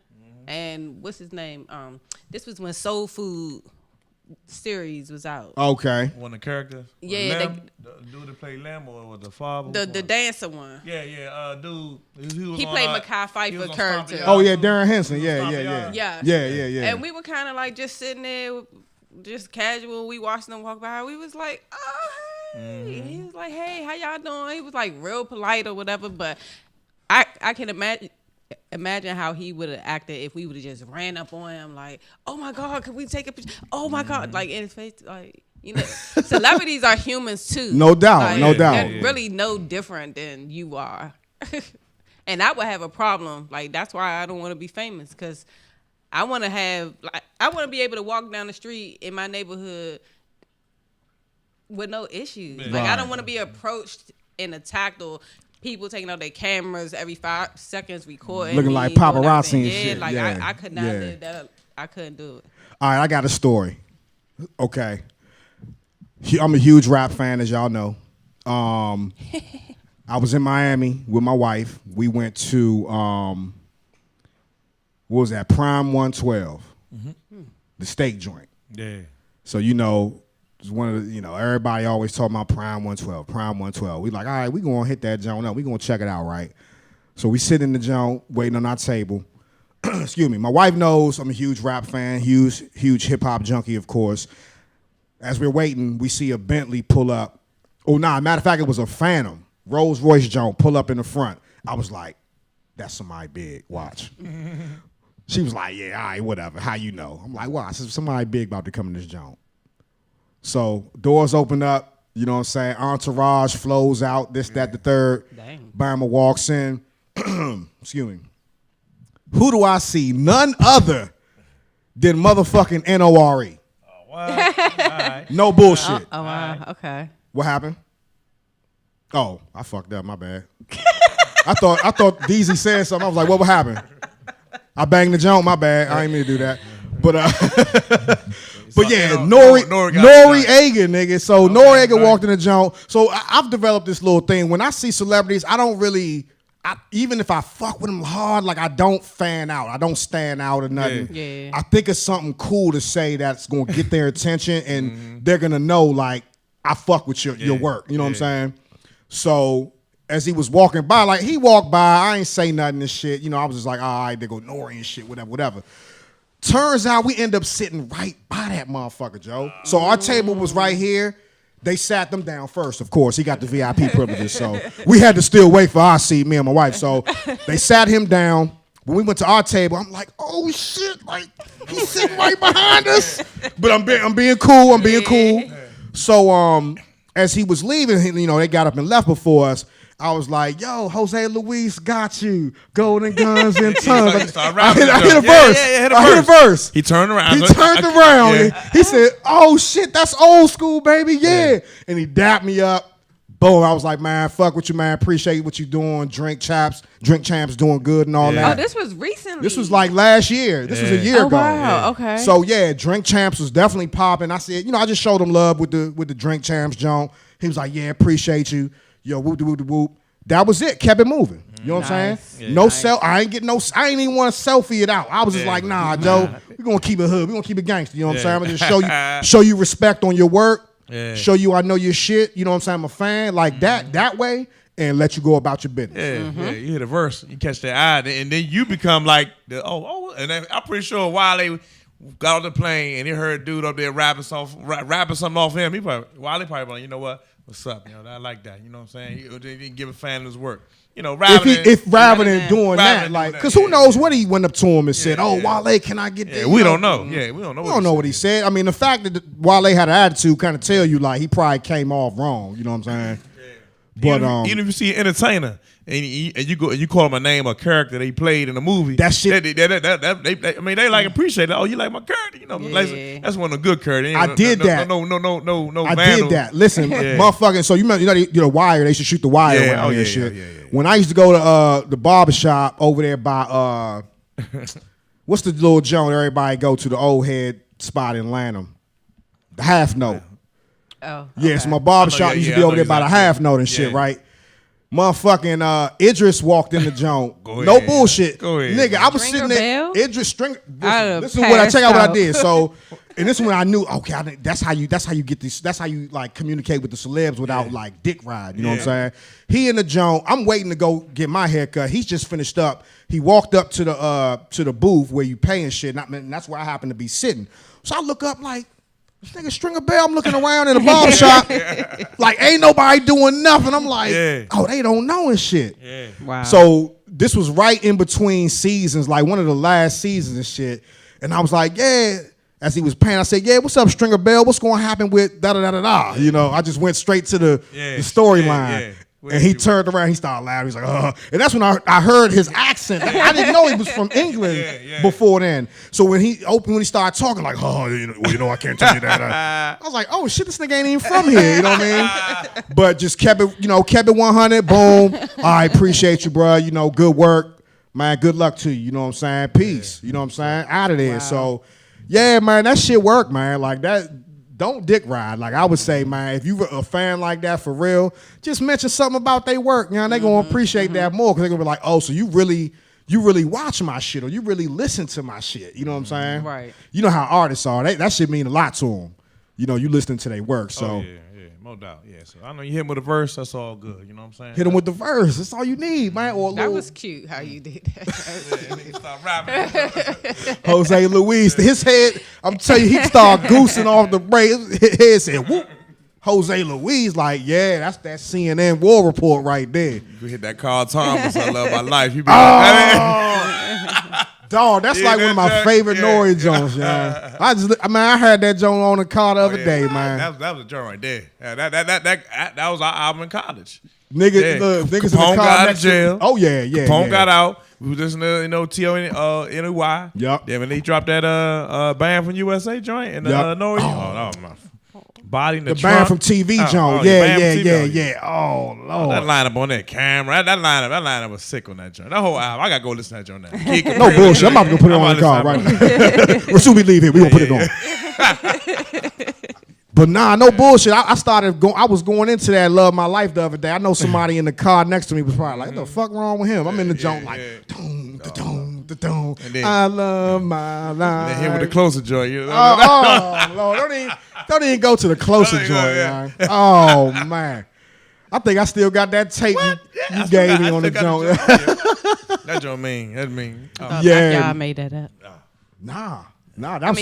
[SPEAKER 3] And what's his name? This was when Soul Food series was out.
[SPEAKER 2] Okay.
[SPEAKER 4] One of the characters?
[SPEAKER 3] Yeah.
[SPEAKER 4] The dude that played Lamb or the father?
[SPEAKER 3] The dancer one.
[SPEAKER 4] Yeah. Dude.
[SPEAKER 3] He played Mekhi Phifer character.
[SPEAKER 2] Oh, yeah, Darren Henson. Yeah.
[SPEAKER 3] And we were kind of like just sitting there, just casual. We watched them walk by. We was like, oh, hey. He was like, hey, how y'all doing? He was like real polite or whatever. But I can imagine how he would have acted if we would have just ran up on him like, oh my God, can we take a picture? Oh my God, like in his face, like, celebrities are humans too.
[SPEAKER 2] No doubt,
[SPEAKER 3] like,
[SPEAKER 2] no doubt.
[SPEAKER 3] They're really no different than you are. And I would have a problem. Like, that's why I don't want to be famous, because I want to be able to walk down the street in my neighborhood with no issues.
[SPEAKER 2] Right.
[SPEAKER 3] Like, I don't want to be approached and attacked or people taking out their cameras every 5 seconds recording.
[SPEAKER 2] Looking like paparazzi and shit.
[SPEAKER 3] Like, I could not do that. I couldn't do it.
[SPEAKER 2] All right, I got a story. Okay. I'm a huge rap fan, as y'all know. I was in Miami with my wife. We went to, what was that, Prime 112, the steak joint.
[SPEAKER 4] Yeah.
[SPEAKER 2] So, it's one of the, everybody always talk about Prime 112, Prime 112. We like, all right, we going to hit that joint up. We going to check it out, right? So we sit in the joint, waiting on our table. Excuse me. My wife knows I'm a huge rap fan, huge hip-hop junkie, of course. As we're waiting, we see a Bentley pull up. Oh, matter of fact, it was a Phantom. Rolls Royce joint, pull up in the front. I was like, that's somebody big. Watch. She was like, yeah, all right, whatever. How you know? I'm like, well, somebody big about to come in this joint. So doors open up, you know what I'm saying? Entourage flows out, this, that, the third.
[SPEAKER 3] Dang.
[SPEAKER 2] Bama walks in. Excuse me. Who do I see? None other than motherfucking NORE.
[SPEAKER 4] Oh, wow. All right.
[SPEAKER 2] No bullshit.
[SPEAKER 3] Oh, wow. Okay.
[SPEAKER 2] What happened? Oh, I fucked up. My bad. I thought DZ said something. I was like, what happened? I banged the joint. My bad. I ain't mean to do that. But but yeah, Noriega, nigga. So Noriega walked in the joint. So I've developed this little thing. When I see celebrities, I don't really, even if I fuck with them hard, like I don't fan out. I don't stand out or nothing.
[SPEAKER 3] Yeah.
[SPEAKER 2] I think it's something cool to say that's going to get their attention and they're going to know, like, I fuck with your work. You know what I'm saying? So as he was walking by, like he walked by, I ain't say nothing and shit. You know, I was just like, all right, they go Nori and shit, whatever. Turns out we end up sitting right by that motherfucker, Joe. So our table was right here. They sat them down first, of course. He got the VIP privileges, so we had to still wait for our seat, me and my wife. So they sat him down. When we went to our table, I'm like, oh shit, like he's sitting right behind us. But I'm being cool. So as he was leaving, you know, they got up and left before us. I was like, yo, Jose Luis got you. Golden guns and tongues. I hit a verse. I hit a verse.
[SPEAKER 4] He turned around.
[SPEAKER 2] Yeah. He said, oh, shit, that's old school, baby. Yeah. And he dapped me up. Boom. I was like, man, fuck with you, man. Appreciate what you doing. Drink Champs doing good and all that.
[SPEAKER 3] Oh, this was recently.
[SPEAKER 2] This was like last year. This was a year ago.
[SPEAKER 3] Wow. Okay.
[SPEAKER 2] So, yeah, Drink Champs was definitely popping. I said, you know, I just showed him love with the Drink Champs joint. He was like, yeah, appreciate you. Yo, whoop de whoop de whoop. That was it. Kept it moving. You know what I'm saying?
[SPEAKER 3] Yeah,
[SPEAKER 2] no I ain't even want to selfie it out. I was just like, nah, Joe, we're gonna keep it hood. We're gonna keep it gangster. You know what I'm saying? I'm gonna just show you respect on your work. Yeah. Show you I know your shit. You know what I'm saying? I'm a fan. Like that way, and let you go about your business.
[SPEAKER 4] Yeah, you hit a verse, you catch their eye, and then you become like and then I'm pretty sure while they got on the plane and he heard a dude up there rapping something off him, Wiley probably like, you know what? What's up? You know, I like that. You know what I'm saying? He didn't give a fan his work. You know, rather than doing that, like, because who knows what he went up to him and said, Wale, can I get that?
[SPEAKER 2] We don't know. Yeah, we don't know. We don't know what he said. I mean, the fact that Wale had an attitude kind of tell you, like, he probably came off wrong. You know what I'm saying? Yeah. But
[SPEAKER 4] even if you see an entertainer and you call him a name or character they played in a movie,
[SPEAKER 2] that shit.
[SPEAKER 4] They like appreciate it. Oh, you like my character? You know, that's one of the good characters.
[SPEAKER 2] I did that.
[SPEAKER 4] No.
[SPEAKER 2] I did that. Listen, motherfucking. So you know the Wire. They should shoot the Wire around here. Shit. When I used to go to the barber shop over there by what's the little joint everybody go to, the old head spot in Lanham, the Half Note.
[SPEAKER 3] Oh,
[SPEAKER 2] yeah. So my barber shop used to be over there by the Half Note and shit, right? Motherfucking Idris walked in the joint. No bullshit.
[SPEAKER 4] Go ahead.
[SPEAKER 2] Nigga, I was sitting there. Idris Stringer. This is what I check out what I did. So, and this is when I knew, okay, that's how you get this. That's how you like communicate with the celebs without like dick ride. You know what I'm saying? He in the joint. I'm waiting to go get my haircut. He's just finished up. He walked up to the booth where you pay and shit. And that's where I happen to be sitting. So I look up like, this nigga Stringer Bell. I'm looking around in the barbershop, like ain't nobody doing nothing. I'm like, oh, they don't know and shit. Yeah. Wow. So this was right in between seasons, like one of the last seasons and shit. And I was like, yeah. As he was paying, I said, yeah, what's up, Stringer Bell? What's going to happen with da-da-da-da-da? You know, I just went straight to the storyline. And he turned around, he started laughing. He's like, and that's when I heard his accent. I didn't know he was from England before then. So when he started talking, like, you know, I can't tell you that. I was like, oh shit, this nigga ain't even from here. You know what I mean? But just kept it 100. Boom. I appreciate you, bro. You know, good work, man. Good luck to you. You know what I'm saying? Peace. You know what I'm saying? Out of there. Wow. So, yeah, man, that shit worked, man. Like that. Don't dick ride. Like I would say, man, if you were a fan like that for real, just mention something about their work. You know, they gonna appreciate that more because they're gonna be like, oh, so you really watch my shit or you really listen to my shit. You know what I'm saying?
[SPEAKER 3] Right.
[SPEAKER 2] You know how artists are. That shit mean a lot to them. You know, you listening to their work. So
[SPEAKER 4] no doubt. Yeah. So I know you hit him with a verse. That's all good. You know what I'm saying?
[SPEAKER 2] Hit him with the verse. That's all you need, man. Or
[SPEAKER 3] that was cute how you did that.
[SPEAKER 4] Start rapping.
[SPEAKER 2] Jose Luis, his head. I'm telling you, he started goosing off the break. His head said, "Whoop." Jose Luis, like, yeah, that's that CNN war report right there.
[SPEAKER 4] You hit that Carl Thomas, I love my life. You be
[SPEAKER 2] Dog, that's like one of my favorite Nori Jones, yo. I heard that joint on the car the other day, man.
[SPEAKER 4] That was a joint right there. That was our album in college.
[SPEAKER 2] Niggas in the car
[SPEAKER 4] got out
[SPEAKER 2] next
[SPEAKER 4] of jail.
[SPEAKER 2] Oh yeah.
[SPEAKER 4] Capone got out. We was listening to T.O.N.Y.
[SPEAKER 2] Yep.
[SPEAKER 4] Then when they dropped that band from USA joint and Nori. Oh my. Body in the trunk.
[SPEAKER 2] band from TV joint. Yeah. Oh Lord.
[SPEAKER 4] That lineup on that camera. That lineup was sick on that joint. That whole album. I gotta go listen to that joint now.
[SPEAKER 2] No bullshit. I'm about to go put it on the car right now. As soon as we leave here, we gonna put it on. But nah, no bullshit. I started going. I was going into that Love My Life the other day. I know somebody in the car next to me was probably like, "What the fuck wrong with him?" I'm in the joint like, "Dum. I love my life."
[SPEAKER 4] And then here with the closer joint. You know?
[SPEAKER 2] Oh Lord, don't even go to the closer joint, man. Oh man, I think I still got that tape you gave me on the joint.
[SPEAKER 4] That joint mean. That mean.
[SPEAKER 3] Y'all made that up.
[SPEAKER 2] Nah. That's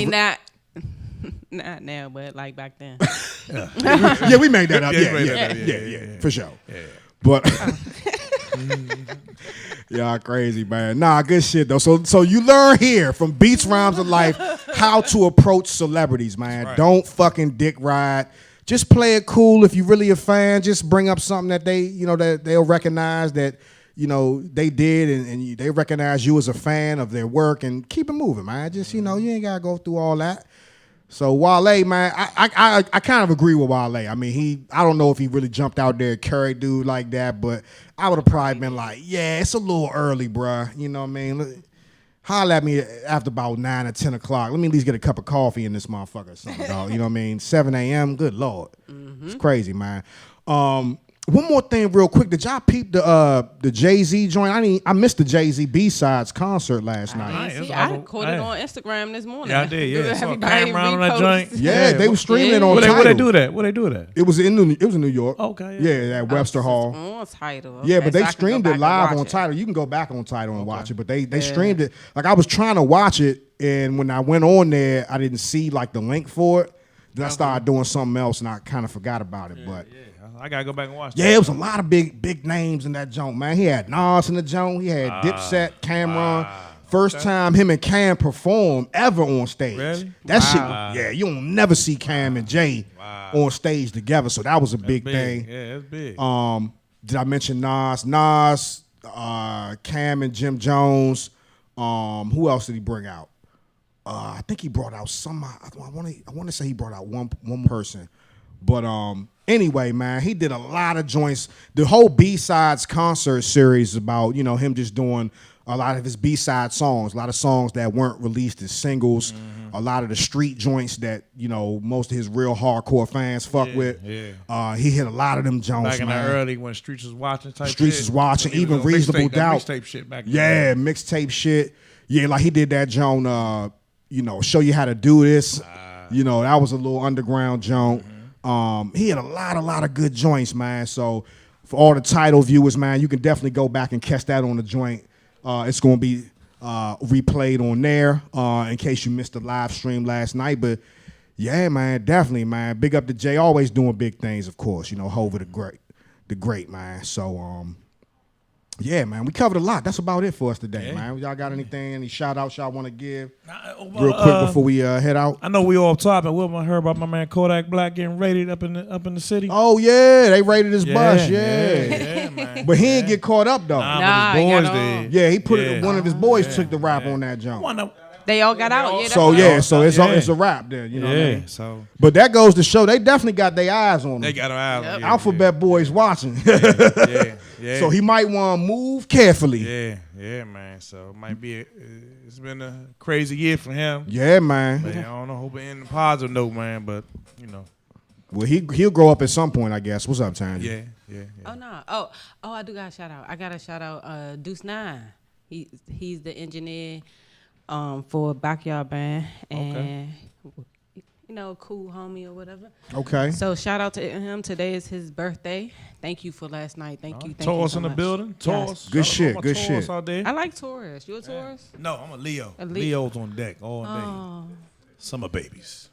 [SPEAKER 3] Not now, but like back then.
[SPEAKER 2] yeah, we made that up. Yeah, for sure. Yeah. But y'all crazy, man. Nah, good shit though. So you learn here from Beats Rhymes of Life how to approach celebrities, man. Right. Don't fucking dick ride. Just play it cool. If you really a fan, just bring up something that that they'll recognize that they did, and they recognize you as a fan of their work, and keep it moving, man. Just you ain't gotta go through all that. So Wale, man, I kind of agree with Wale. I mean, I don't know if he really jumped out there and carried dude like that, but I would have probably been like, yeah, it's a little early, bruh. You know what I mean? Holler at me after about 9 or 10 o'clock. Let me at least get a cup of coffee in this motherfucker or something, dog. You know what I mean? 7 a.m., good Lord. Mm-hmm. It's crazy, man. One more thing real quick. Did y'all peep the Jay-Z joint? I missed the Jay-Z B-Sides concert last night.
[SPEAKER 3] I caught it on Instagram this morning.
[SPEAKER 4] Yeah, I did, yeah.
[SPEAKER 3] Saw
[SPEAKER 4] everybody around on that joint.
[SPEAKER 2] Yeah, they were streaming it on
[SPEAKER 4] Tidal.
[SPEAKER 2] Tidal.
[SPEAKER 4] Where they do that?
[SPEAKER 2] It was in New York.
[SPEAKER 4] Okay.
[SPEAKER 2] Yeah, at Webster Hall.
[SPEAKER 3] On Tidal.
[SPEAKER 2] Yeah, but they streamed it live on Tidal. You can go back on Tidal and watch it, but they streamed it. Like I was trying to watch it, and when I went on there, I didn't see like the link for it. Then I started doing something else, and I kind of forgot about it. But
[SPEAKER 4] I gotta go back and watch that.
[SPEAKER 2] Yeah, it was a lot of big names in that joint, man. He had Nas in the joint. He had Dipset, Cameron. First time him and Cam performed ever on stage.
[SPEAKER 4] Really?
[SPEAKER 2] That shit, yeah, you don't never see Cam and Jay on stage together. So that was a big thing.
[SPEAKER 4] Yeah, that's big.
[SPEAKER 2] Did I mention Nas? Nas, Cam and Jim Jones. Who else did he bring out? I think he brought out somebody. I want to say he brought out one person. But anyway, man, he did a lot of joints. The whole B-Sides concert series is about, him just doing a lot of his B-side songs, a lot of songs that weren't released as singles, a lot of the street joints that, most of his real hardcore fans fuck with. Yeah. He hit a lot of them joints,
[SPEAKER 4] back in the early when Streets was watching type
[SPEAKER 2] Streets
[SPEAKER 4] shit.
[SPEAKER 2] was watching, even Reasonable Doubt.
[SPEAKER 4] Mixtape shit back then.
[SPEAKER 2] Yeah, mixtape shit. Yeah, like he did that joint, Show You How to Do This. That was a little underground joint. He had a lot of good joints, man. So for all the Tidal viewers, man, you can definitely go back and catch that on the joint. It's going to be replayed on there in case you missed the live stream last night. But yeah, man, definitely, man. Big up to Jay, always doing big things, of course. Hova the great, man. So yeah, man, we covered a lot. That's about it for us today, man. Y'all got any shout outs y'all want to give real quick before we head out?
[SPEAKER 4] I know we all top, and Wilma heard about my man Kodak Black getting raided up in the city.
[SPEAKER 2] Oh yeah, they raided his bus.
[SPEAKER 4] Yeah, man.
[SPEAKER 2] But he didn't get caught up though.
[SPEAKER 4] Nah, but his boys did.
[SPEAKER 2] Yeah, he put it. One of his boys took the rap on that jump.
[SPEAKER 3] They all got out.
[SPEAKER 2] So it's a wrap then. You know what I mean?
[SPEAKER 4] So,
[SPEAKER 2] but that goes to show they definitely got their eyes on him.
[SPEAKER 4] They got their eyes on him.
[SPEAKER 2] Alphabet Boys watching.
[SPEAKER 4] Yeah.
[SPEAKER 2] So he might want to move carefully.
[SPEAKER 4] Yeah, man. So it might be. It's been a crazy year for him.
[SPEAKER 2] Yeah, man.
[SPEAKER 4] But I don't know. Hope it ends a positive note, man. But
[SPEAKER 2] Well, he'll grow up at some point, I guess. What's up, Tanya?
[SPEAKER 4] Yeah.
[SPEAKER 3] Oh no. Oh, I do got a shout out. I got to shout out Deuce 9. He's the engineer for Backyard Band, and cool homie or whatever.
[SPEAKER 2] Okay.
[SPEAKER 3] So shout out to him. Today is his birthday. Thank you for last night. Thank you.
[SPEAKER 4] Taurus
[SPEAKER 3] so
[SPEAKER 4] in the
[SPEAKER 3] much.
[SPEAKER 4] building. Taurus.
[SPEAKER 2] Good shit. Good shit.
[SPEAKER 4] Out there.
[SPEAKER 3] I like Taurus. You a Taurus?
[SPEAKER 4] No, I'm a Leo.
[SPEAKER 3] A
[SPEAKER 4] Leo's on deck all day. Summer babies.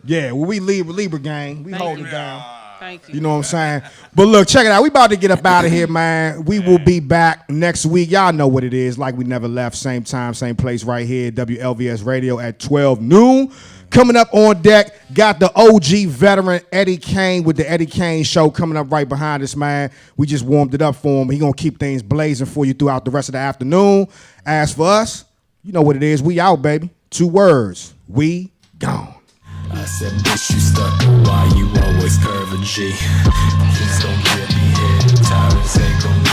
[SPEAKER 2] Yeah, well, we Libra gang. We hold it down.
[SPEAKER 3] Thank you.
[SPEAKER 2] You know what I'm saying? But look, check it out. We about to get up out of here, man. We will be back next week. Y'all know what it is. Like we never left. Same time, same place right here. WLVS Radio at 12 noon. Coming up on deck, got the OG veteran Eddie Kane with the Eddie Kane Show coming up right behind us, man. We just warmed it up for him. He going to keep things blazing for you throughout the rest of the afternoon. As for us, you know what it is. We out, baby. 2 words. We gone.
[SPEAKER 1] I said, bitch, you stuck, why you always curve a G? Just don't get me here, tyrants ain't gon'